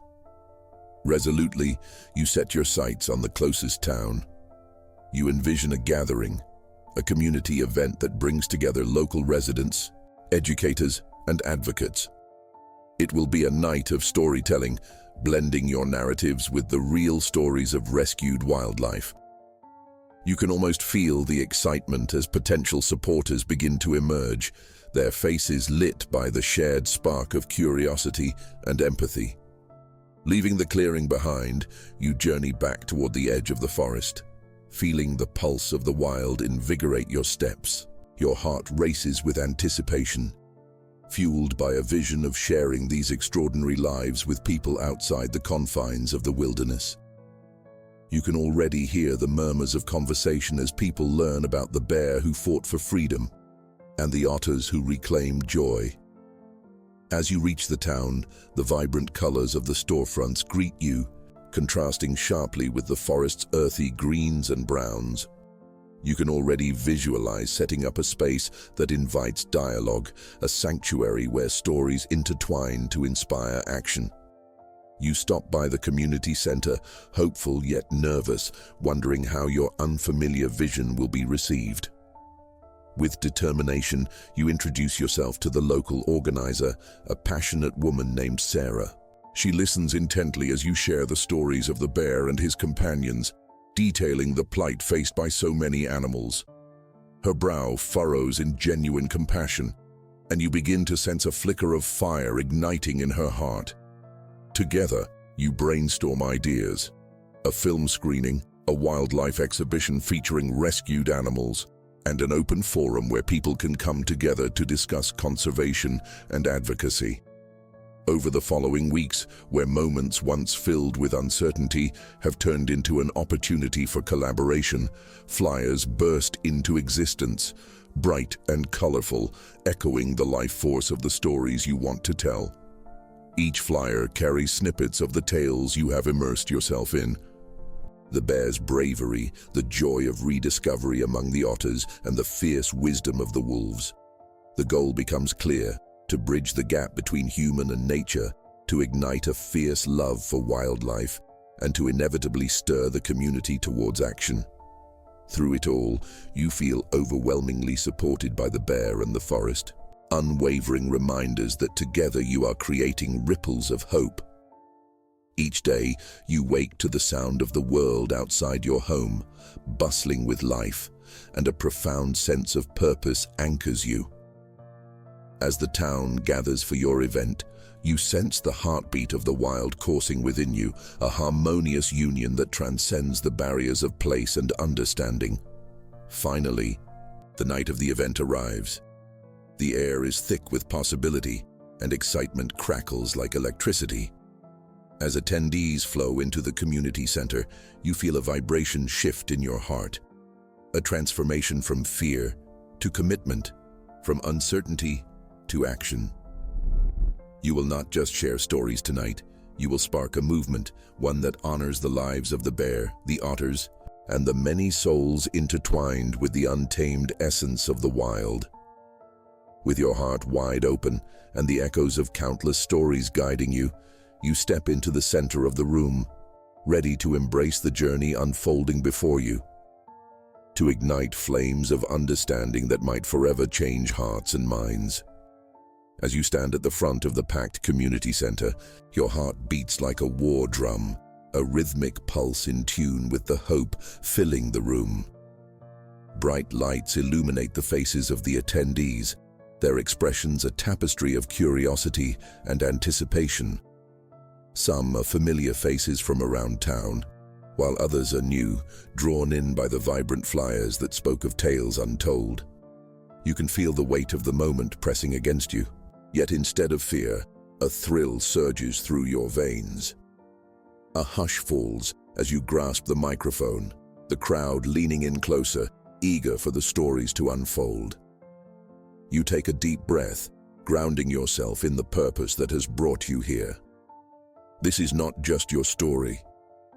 Resolutely, you set your sights on the closest town. You envision a gathering, a community event that brings together local residents, educators, and advocates. It will be a night of storytelling, blending your narratives with the real stories of rescued wildlife. You can almost feel the excitement as potential supporters begin to emerge, their faces lit by the shared spark of curiosity and empathy. Leaving the clearing behind, you journey back toward the edge of the forest. Feeling the pulse of the wild invigorate your steps, your heart races with anticipation, fueled by a vision of sharing these extraordinary lives with people outside the confines of the wilderness. You can already hear the murmurs of conversation as people learn about the bear who fought for freedom and the otters who reclaimed joy. As you reach the town, the vibrant colors of the storefronts greet you, contrasting sharply with the forest's earthy greens and browns. You can already visualize setting up a space that invites dialogue, a sanctuary where stories intertwine to inspire action. You stop by the community center, hopeful yet nervous, wondering how your unfamiliar vision will be received. With determination, you introduce yourself to the local organizer, a passionate woman named Sarah. She listens intently as you share the stories of the bear and his companions, detailing the plight faced by so many animals. Her brow furrows in genuine compassion, and you begin to sense a flicker of fire igniting in her heart. Together, you brainstorm ideas. A film screening, a wildlife exhibition featuring rescued animals, and an open forum where people can come together to discuss conservation and advocacy. Over the following weeks, where moments once filled with uncertainty have turned into an opportunity for collaboration, flyers burst into existence, bright and colorful, echoing the life force of the stories you want to tell. Each flyer carries snippets of the tales you have immersed yourself in. The bear's bravery, the joy of rediscovery among the otters, and the fierce wisdom of the wolves. The goal becomes clear: to bridge the gap between human and nature, to ignite a fierce love for wildlife, and to inevitably stir the community towards action. Through it all, you feel overwhelmingly supported by the bear and the forest, unwavering reminders that together you are creating ripples of hope. Each day, you wake to the sound of the world outside your home, bustling with life, and a profound sense of purpose anchors you. As the town gathers for your event, you sense the heartbeat of the wild coursing within you, a harmonious union that transcends the barriers of place and understanding. Finally, the night of the event arrives. The air is thick with possibility, and excitement crackles like electricity. As attendees flow into the community center, you feel a vibration shift in your heart, a transformation from fear to commitment, from uncertainty to action. You will not just share stories tonight, you will spark a movement, one that honors the lives of the bear, the otters, and the many souls intertwined with the untamed essence of the wild. With your heart wide open and the echoes of countless stories guiding you, you step into the center of the room, ready to embrace the journey unfolding before you, to ignite flames of understanding that might forever change hearts and minds. As you stand at the front of the packed community center, your heart beats like a war drum, a rhythmic pulse in tune with the hope filling the room. Bright lights illuminate the faces of the attendees, their expressions a tapestry of curiosity and anticipation. Some are familiar faces from around town, while others are new, drawn in by the vibrant flyers that spoke of tales untold. You can feel the weight of the moment pressing against you, yet instead of fear, a thrill surges through your veins. A hush falls as you grasp the microphone, the crowd leaning in closer, eager for the stories to unfold. You take a deep breath, grounding yourself in the purpose that has brought you here. This is not just your story.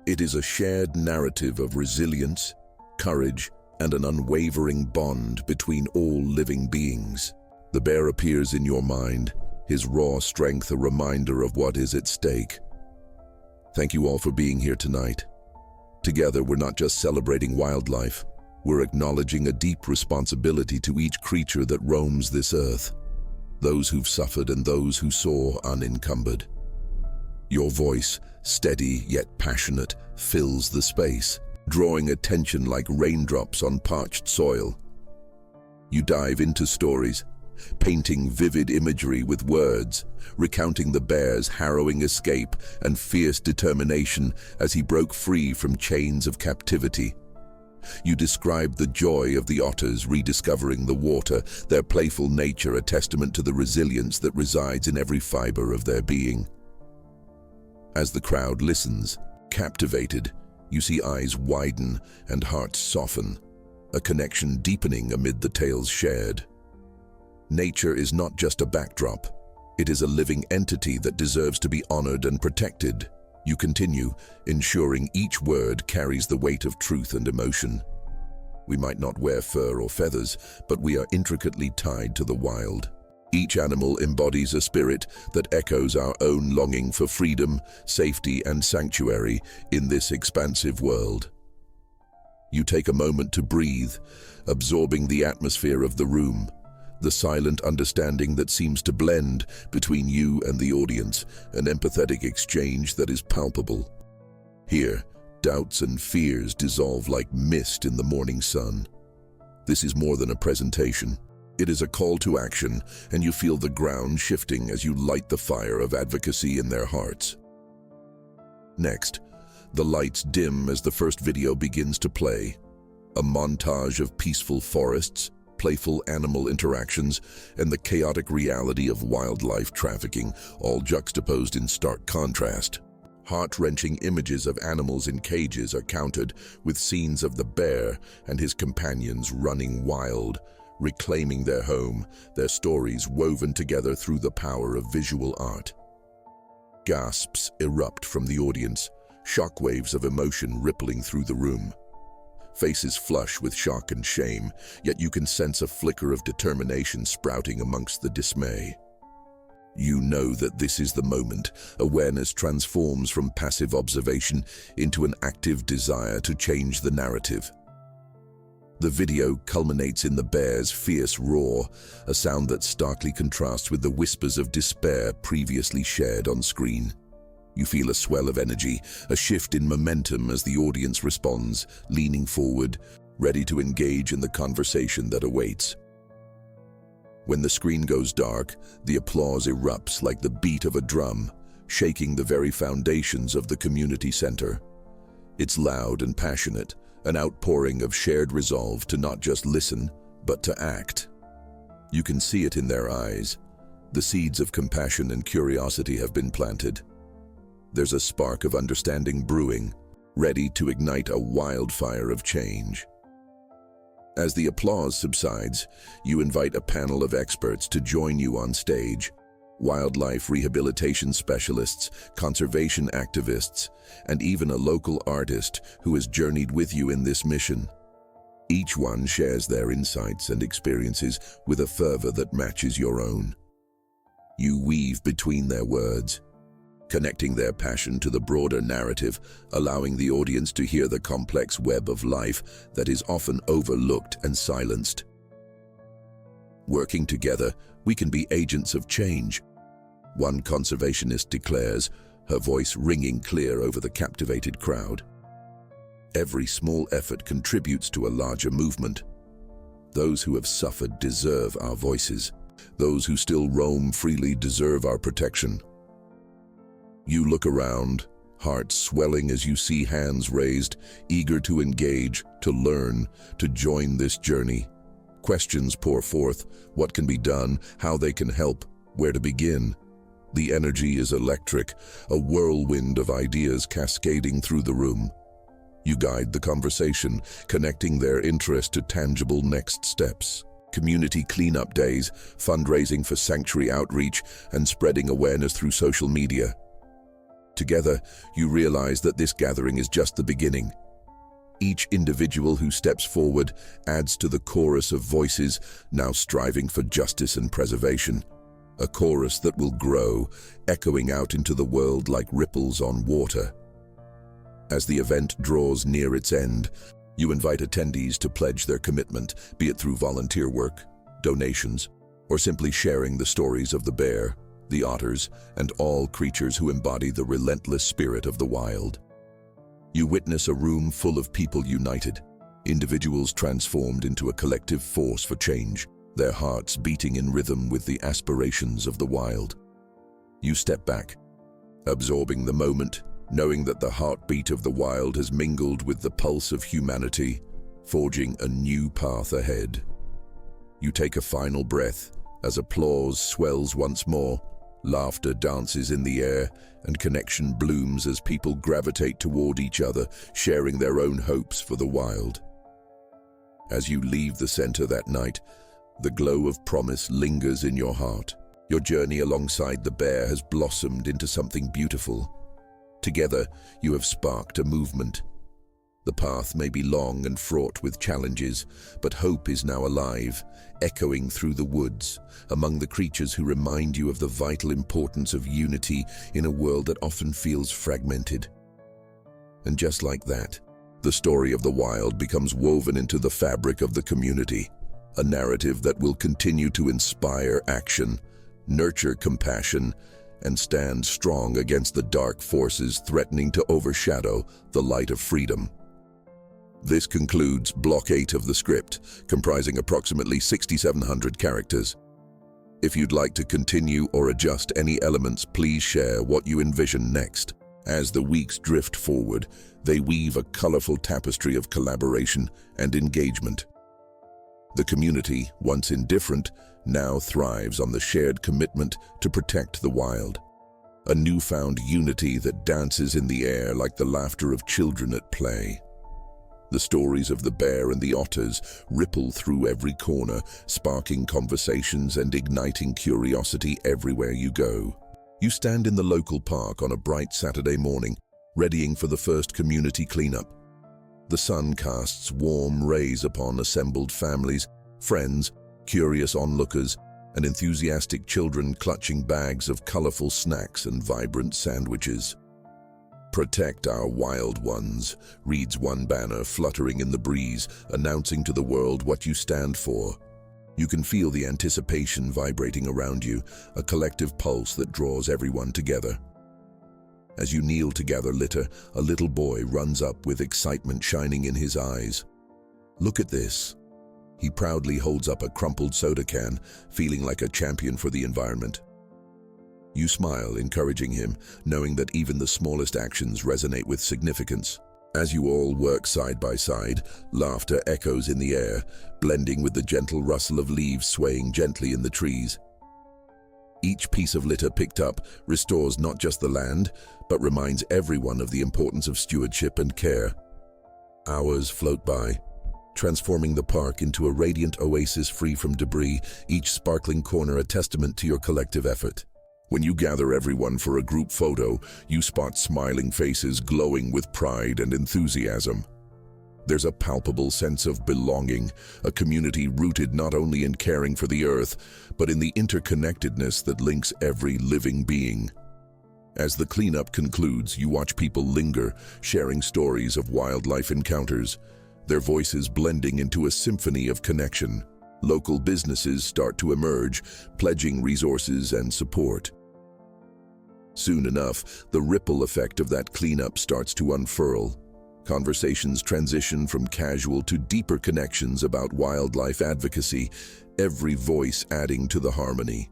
It is a shared narrative of resilience, courage, and an unwavering bond between all living beings. The bear appears in your mind, his raw strength a reminder of what is at stake. Thank you all for being here tonight. Together, we're not just celebrating wildlife, we're acknowledging a deep responsibility to each creature that roams this earth, those who've suffered and those who soar unencumbered. Your voice, steady yet passionate, fills the space, drawing attention like raindrops on parched soil. You dive into stories, painting vivid imagery with words, recounting the bear's harrowing escape and fierce determination as he broke free from chains of captivity. You describe the joy of the otters rediscovering the water, their playful nature a testament to the resilience that resides in every fiber of their being. As the crowd listens, captivated, you see eyes widen and hearts soften, a connection deepening amid the tales shared. Nature is not just a backdrop, it is a living entity that deserves to be honored and protected. You continue, ensuring each word carries the weight of truth and emotion. We might not wear fur or feathers, but we are intricately tied to the wild. Each animal embodies a spirit that echoes our own longing for freedom, safety, and sanctuary in this expansive world. You take a moment to breathe, absorbing the atmosphere of the room, the silent understanding that seems to blend between you and the audience, an empathetic exchange that is palpable. Here, doubts and fears dissolve like mist in the morning sun. This is more than a presentation. It is a call to action, and you feel the ground shifting as you light the fire of advocacy in their hearts. Next, the lights dim as the first video begins to play. A montage of peaceful forests, playful animal interactions, and the chaotic reality of wildlife trafficking, all juxtaposed in stark contrast. Heart-wrenching images of animals in cages are countered with scenes of the bear and his companions running wild, reclaiming their home, their stories woven together through the power of visual art. Gasps erupt from the audience, shockwaves of emotion rippling through the room. Faces flush with shock and shame, yet you can sense a flicker of determination sprouting amongst the dismay. You know that this is the moment. Awareness transforms from passive observation into an active desire to change the narrative. The video culminates in the bear's fierce roar, a sound that starkly contrasts with the whispers of despair previously shared on screen. You feel a swell of energy, a shift in momentum as the audience responds, leaning forward, ready to engage in the conversation that awaits. When the screen goes dark, the applause erupts like the beat of a drum, shaking the very foundations of the community center. It's loud and passionate, an outpouring of shared resolve to not just listen, but to act. You can see it in their eyes. The seeds of compassion and curiosity have been planted. There's a spark of understanding brewing, ready to ignite a wildfire of change. As the applause subsides, you invite a panel of experts to join you on stage. Wildlife rehabilitation specialists, conservation activists, and even a local artist who has journeyed with you in this mission. Each one shares their insights and experiences with a fervor that matches your own. You weave between their words, connecting their passion to the broader narrative, allowing the audience to hear the complex web of life that is often overlooked and silenced. Working together, we can be agents of change. One conservationist declares, her voice ringing clear over the captivated crowd. Every small effort contributes to a larger movement. Those who have suffered deserve our voices. Those who still roam freely deserve our protection. You look around, heart swelling as you see hands raised, eager to engage, to learn, to join this journey. Questions pour forth, what can be done, how they can help, where to begin. The energy is electric, a whirlwind of ideas cascading through the room. You guide the conversation, connecting their interest to tangible next steps. Community cleanup days, fundraising for sanctuary outreach, and spreading awareness through social media. Together, you realize that this gathering is just the beginning. Each individual who steps forward adds to the chorus of voices now striving for justice and preservation. A chorus that will grow, echoing out into the world like ripples on water. As the event draws near its end, you invite attendees to pledge their commitment, be it through volunteer work, donations, or simply sharing the stories of the bear, the otters, and all creatures who embody the relentless spirit of the wild. You witness a room full of people united, individuals transformed into a collective force for change, their hearts beating in rhythm with the aspirations of the wild. You step back, absorbing the moment, knowing that the heartbeat of the wild has mingled with the pulse of humanity, forging a new path ahead. You take a final breath as applause swells once more, laughter dances in the air, and connection blooms as people gravitate toward each other, sharing their own hopes for the wild. As you leave the center that night, the glow of promise lingers in your heart. Your journey alongside the bear has blossomed into something beautiful. Together, you have sparked a movement. The path may be long and fraught with challenges, but hope is now alive, echoing through the woods, among the creatures who remind you of the vital importance of unity in a world that often feels fragmented. And just like that, the story of the wild becomes woven into the fabric of the community, a narrative that will continue to inspire action, nurture compassion, and stand strong against the dark forces threatening to overshadow the light of freedom. This concludes Block 8 of the script, comprising approximately 6,700 characters. If you'd like to continue or adjust any elements, please share what you envision next. As the weeks drift forward, they weave a colorful tapestry of collaboration and engagement. The community, once indifferent, now thrives on the shared commitment to protect the wild. A newfound unity that dances in the air like the laughter of children at play. The stories of the bear and the otters ripple through every corner, sparking conversations and igniting curiosity everywhere you go. You stand in the local park on a bright Saturday morning, readying for the first community cleanup. The sun casts warm rays upon assembled families, friends, curious onlookers, and enthusiastic children clutching bags of colorful snacks and vibrant sandwiches. "Protect our wild ones," reads one banner fluttering in the breeze, announcing to the world what you stand for. You can feel the anticipation vibrating around you, a collective pulse that draws everyone together. As you kneel to gather litter, a little boy runs up with excitement shining in his eyes. "Look at this." He proudly holds up a crumpled soda can, feeling like a champion for the environment. You smile, encouraging him, knowing that even the smallest actions resonate with significance. As you all work side by side, laughter echoes in the air, blending with the gentle rustle of leaves swaying gently in the trees. Each piece of litter picked up restores not just the land, but reminds everyone of the importance of stewardship and care. Hours float by, transforming the park into a radiant oasis free from debris, each sparkling corner a testament to your collective effort. When you gather everyone for a group photo, you spot smiling faces glowing with pride and enthusiasm. There's a palpable sense of belonging, a community rooted not only in caring for the earth, but in the interconnectedness that links every living being. As the cleanup concludes, you watch people linger, sharing stories of wildlife encounters, their voices blending into a symphony of connection. Local businesses start to emerge, pledging resources and support. Soon enough, the ripple effect of that cleanup starts to unfurl. Conversations transition from casual to deeper connections about wildlife advocacy, every voice adding to the harmony.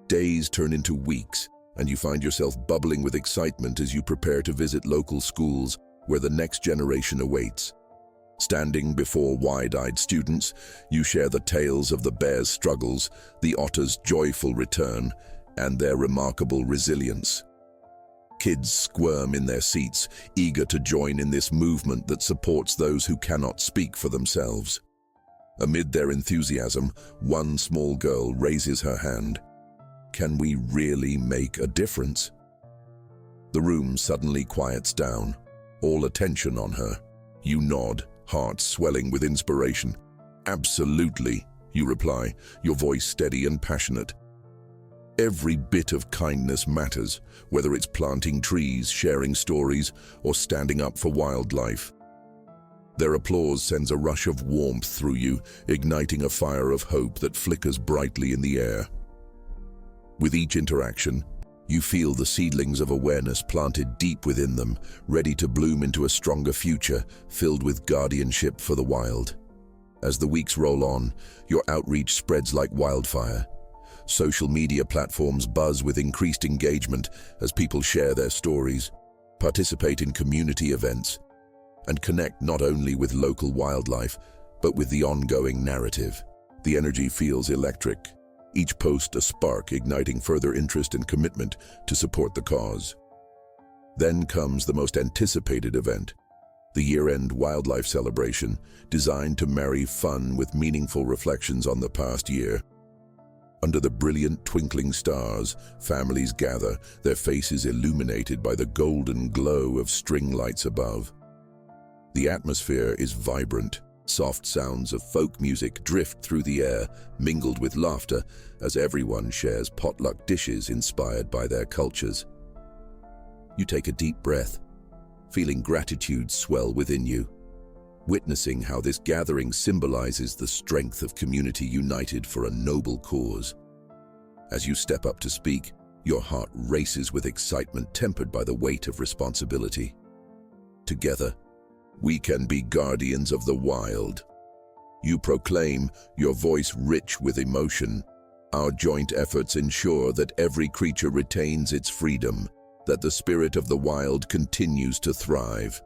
Days turn into weeks, and you find yourself bubbling with excitement as you prepare to visit local schools where the next generation awaits. Standing before wide-eyed students, you share the tales of the bears' struggles, the otters' joyful return, and their remarkable resilience. Kids squirm in their seats, eager to join in this movement that supports those who cannot speak for themselves. Amid their enthusiasm, one small girl raises her hand. "Can we really make a difference?" The room suddenly quiets down, all attention on her. You nod, heart swelling with inspiration. "Absolutely," you reply, your voice steady and passionate. Every bit of kindness matters, whether it's planting trees, sharing stories, or standing up for wildlife. Their applause sends a rush of warmth through you, igniting a fire of hope that flickers brightly in the air. With each interaction, you feel the seedlings of awareness planted deep within them, ready to bloom into a stronger future, filled with guardianship for the wild. As the weeks roll on, your outreach spreads like wildfire. Social media platforms buzz with increased engagement as people share their stories, participate in community events, and connect not only with local wildlife, but with the ongoing narrative. The energy feels electric, each post a spark igniting further interest and commitment to support the cause. Then comes the most anticipated event, the year-end wildlife celebration, designed to marry fun with meaningful reflections on the past year. Under the brilliant twinkling stars, families gather, their faces illuminated by the golden glow of string lights above. The atmosphere is vibrant. Soft sounds of folk music drift through the air, mingled with laughter, as everyone shares potluck dishes inspired by their cultures. You take a deep breath, feeling gratitude swell within you, witnessing how this gathering symbolizes the strength of community united for a noble cause. As you step up to speak, your heart races with excitement tempered by the weight of responsibility. Together, we can be guardians of the wild. You proclaim, your voice rich with emotion. Our joint efforts ensure that every creature retains its freedom, that the spirit of the wild continues to thrive.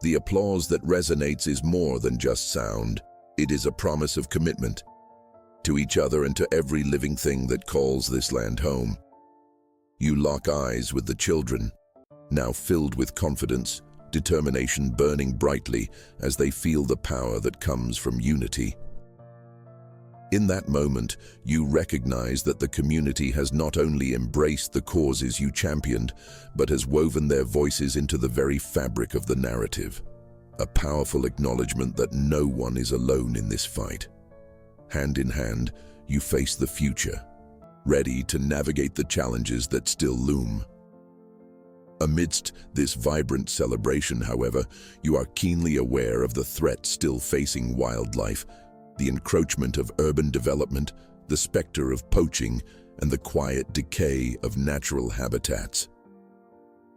The applause that resonates is more than just sound. It is a promise of commitment to each other and to every living thing that calls this land home. You lock eyes with the children, now filled with confidence, determination burning brightly as they feel the power that comes from unity. In that moment, you recognize that the community has not only embraced the causes you championed, but has woven their voices into the very fabric of the narrative. A powerful acknowledgement that no one is alone in this fight. Hand in hand, you face the future, ready to navigate the challenges that still loom. Amidst this vibrant celebration, however, you are keenly aware of the threat still facing wildlife, the encroachment of urban development, the specter of poaching, and the quiet decay of natural habitats.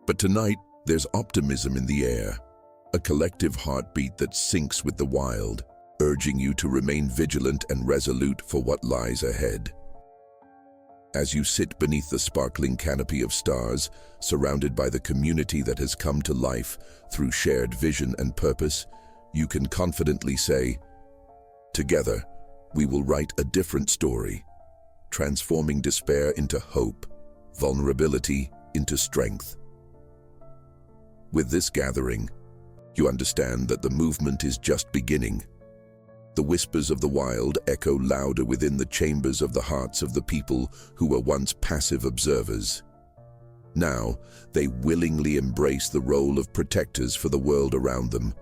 But tonight, there's optimism in the air, a collective heartbeat that syncs with the wild, urging you to remain vigilant and resolute for what lies ahead. As you sit beneath the sparkling canopy of stars, surrounded by the community that has come to life through shared vision and purpose, you can confidently say, "Together, we will write a different story, transforming despair into hope, vulnerability into strength." With this gathering, you understand that the movement is just beginning. The whispers of the wild echo louder within the chambers of the hearts of the people who were once passive observers. Now, they willingly embrace the role of protectors for the world around them,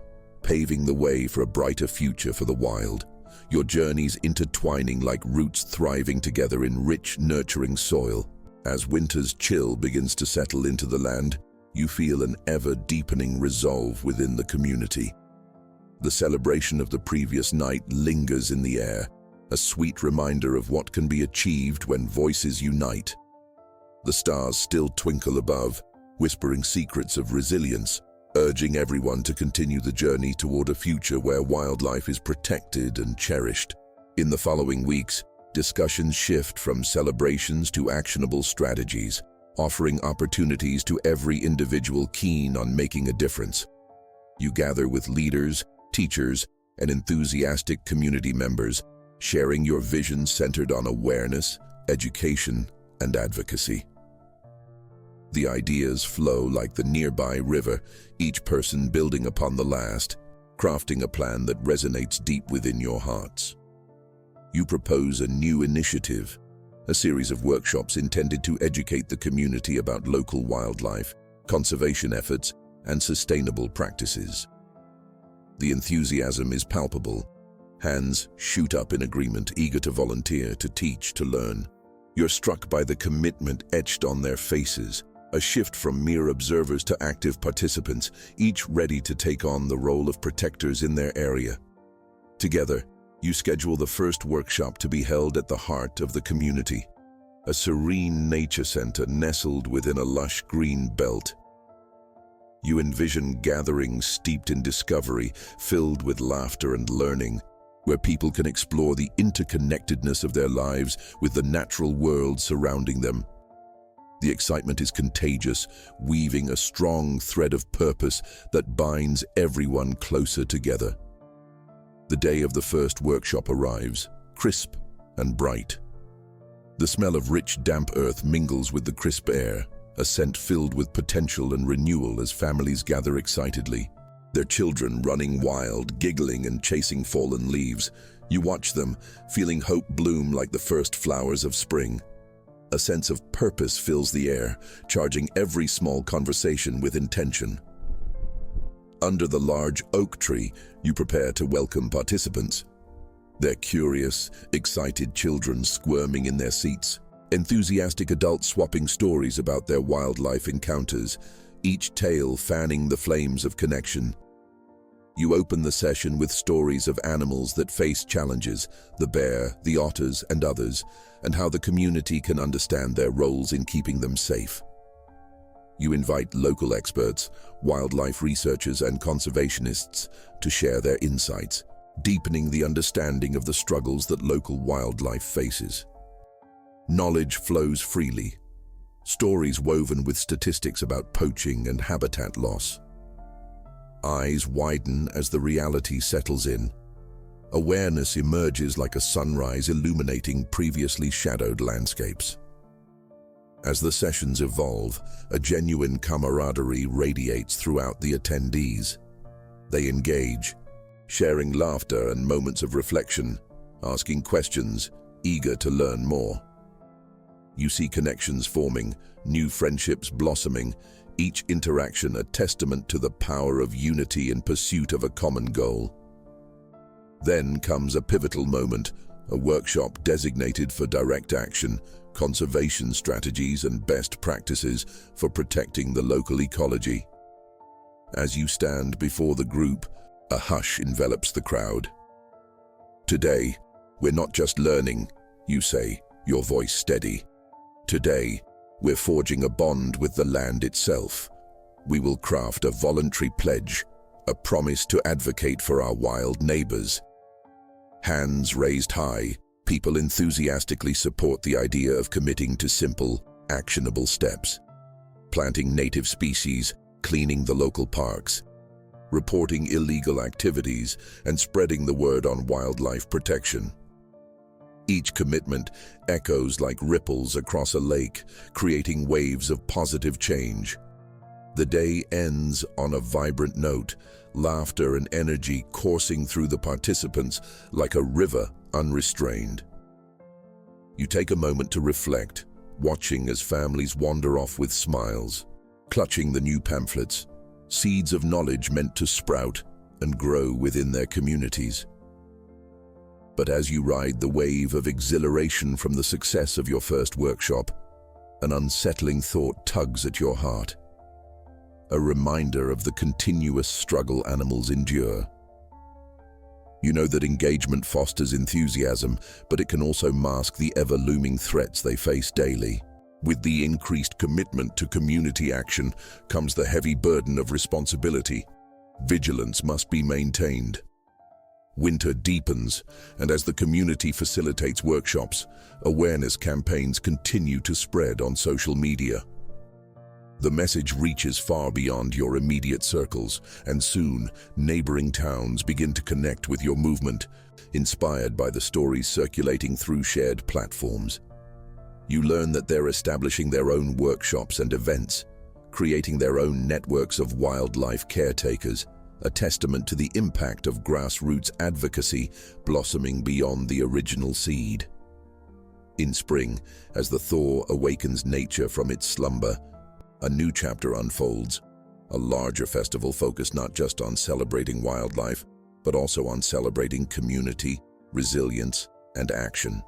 paving the way for a brighter future for the wild. Your journeys intertwining like roots thriving together in rich, nurturing soil. As winter's chill begins to settle into the land, you feel an ever-deepening resolve within the community. The celebration of the previous night lingers in the air, a sweet reminder of what can be achieved when voices unite. The stars still twinkle above, whispering secrets of resilience, urging everyone to continue the journey toward a future where wildlife is protected and cherished. In the following weeks, discussions shift from celebrations to actionable strategies, offering opportunities to every individual keen on making a difference. You gather with leaders, teachers, and enthusiastic community members, sharing your vision centered on awareness, education, and advocacy. The ideas flow like the nearby river, each person building upon the last, crafting a plan that resonates deep within your hearts. You propose a new initiative, a series of workshops intended to educate the community about local wildlife, conservation efforts, and sustainable practices. The enthusiasm is palpable. Hands shoot up in agreement, eager to volunteer, to teach, to learn. You're struck by the commitment etched on their faces, a shift from mere observers to active participants, each ready to take on the role of protectors in their area. Together, you schedule the first workshop to be held at the heart of the community, a serene nature center nestled within a lush green belt. You envision gatherings steeped in discovery, filled with laughter and learning, where people can explore the interconnectedness of their lives with the natural world surrounding them. The excitement is contagious, weaving a strong thread of purpose that binds everyone closer together. The day of the first workshop arrives, crisp and bright. The smell of rich, damp earth mingles with the crisp air, a scent filled with potential and renewal as families gather excitedly, their children running wild, giggling and chasing fallen leaves. You watch them, feeling hope bloom like the first flowers of spring. A sense of purpose fills the air, charging every small conversation with intention. Under the large oak tree, you prepare to welcome participants. Their curious, excited children squirming in their seats, enthusiastic adults swapping stories about their wildlife encounters, each tale fanning the flames of connection. You open the session with stories of animals that face challenges, the bear, the otters, and others, and how the community can understand their roles in keeping them safe. You invite local experts, wildlife researchers, and conservationists to share their insights, deepening the understanding of the struggles that local wildlife faces. Knowledge flows freely, stories woven with statistics about poaching and habitat loss. Eyes widen as the reality settles in. Awareness emerges like a sunrise illuminating previously shadowed landscapes. As the sessions evolve, a genuine camaraderie radiates throughout the attendees. They engage, sharing laughter and moments of reflection, asking questions, eager to learn more. You see connections forming, new friendships blossoming, each interaction a testament to the power of unity in pursuit of a common goal. Then comes a pivotal moment, a workshop designated for direct action, conservation strategies and best practices for protecting the local ecology. As you stand before the group, a hush envelops the crowd. Today, we're not just learning, you say, your voice steady. Today, we're forging a bond with the land itself, We will craft a voluntary pledge, a promise to advocate for our wild neighbors. Hands raised high, people enthusiastically support the idea of committing to simple, actionable steps. Planting native species, cleaning the local parks, reporting illegal activities, and spreading the word on wildlife protection. Each commitment echoes like ripples across a lake, creating waves of positive change. The day ends on a vibrant note, laughter and energy coursing through the participants like a river unrestrained. You take a moment to reflect, watching as families wander off with smiles, clutching the new pamphlets, seeds of knowledge meant to sprout and grow within their communities. But as you ride the wave of exhilaration from the success of your first workshop, an unsettling thought tugs at your heart. A reminder of the continuous struggle animals endure. You know that engagement fosters enthusiasm, but it can also mask the ever-looming threats they face daily. With the increased commitment to community action comes the heavy burden of responsibility. Vigilance must be maintained. Winter deepens, and as the community facilitates workshops, awareness campaigns continue to spread on social media. The message reaches far beyond your immediate circles, and soon, neighboring towns begin to connect with your movement, inspired by the stories circulating through shared platforms. You learn that they're establishing their own workshops and events, creating their own networks of wildlife caretakers, a testament to the impact of grassroots advocacy blossoming beyond the original seed. In spring, as the thaw awakens nature from its slumber, a new chapter unfolds, a larger festival focused not just on celebrating wildlife, but also on celebrating community, resilience, and action.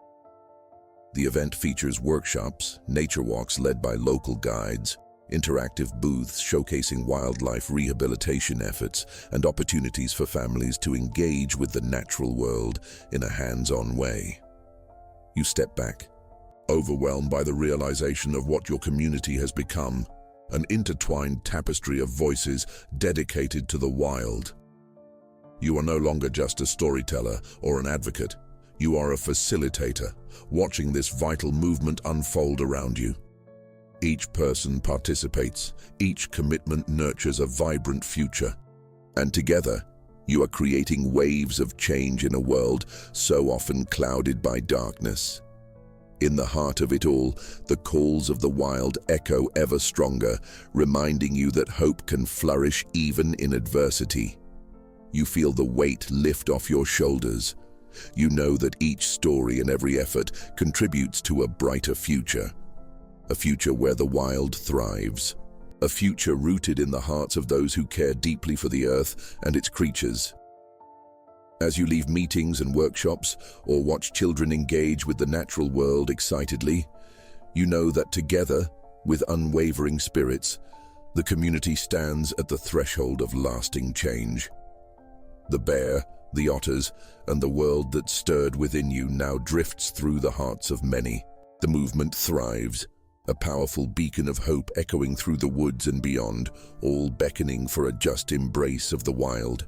The event features workshops, nature walks led by local guides, interactive booths showcasing wildlife rehabilitation efforts, and opportunities for families to engage with the natural world in a hands-on way. You step back, overwhelmed by the realization of what your community has become, an intertwined tapestry of voices dedicated to the wild. You are no longer just a storyteller or an advocate. You are a facilitator, watching this vital movement unfold around you. Each person participates, each commitment nurtures a vibrant future, and together, you are creating waves of change in a world so often clouded by darkness. In the heart of it all, the calls of the wild echo ever stronger, reminding you that hope can flourish even in adversity. You feel the weight lift off your shoulders. You know that each story and every effort contributes to a brighter future. A future where the wild thrives. A future rooted in the hearts of those who care deeply for the earth and its creatures. As you leave meetings and workshops, or watch children engage with the natural world excitedly, you know that together, with unwavering spirits, the community stands at the threshold of lasting change. The bear, the otters, and the world that stirred within you now drifts through the hearts of many. The movement thrives, a powerful beacon of hope echoing through the woods and beyond, all beckoning for a just embrace of the wild.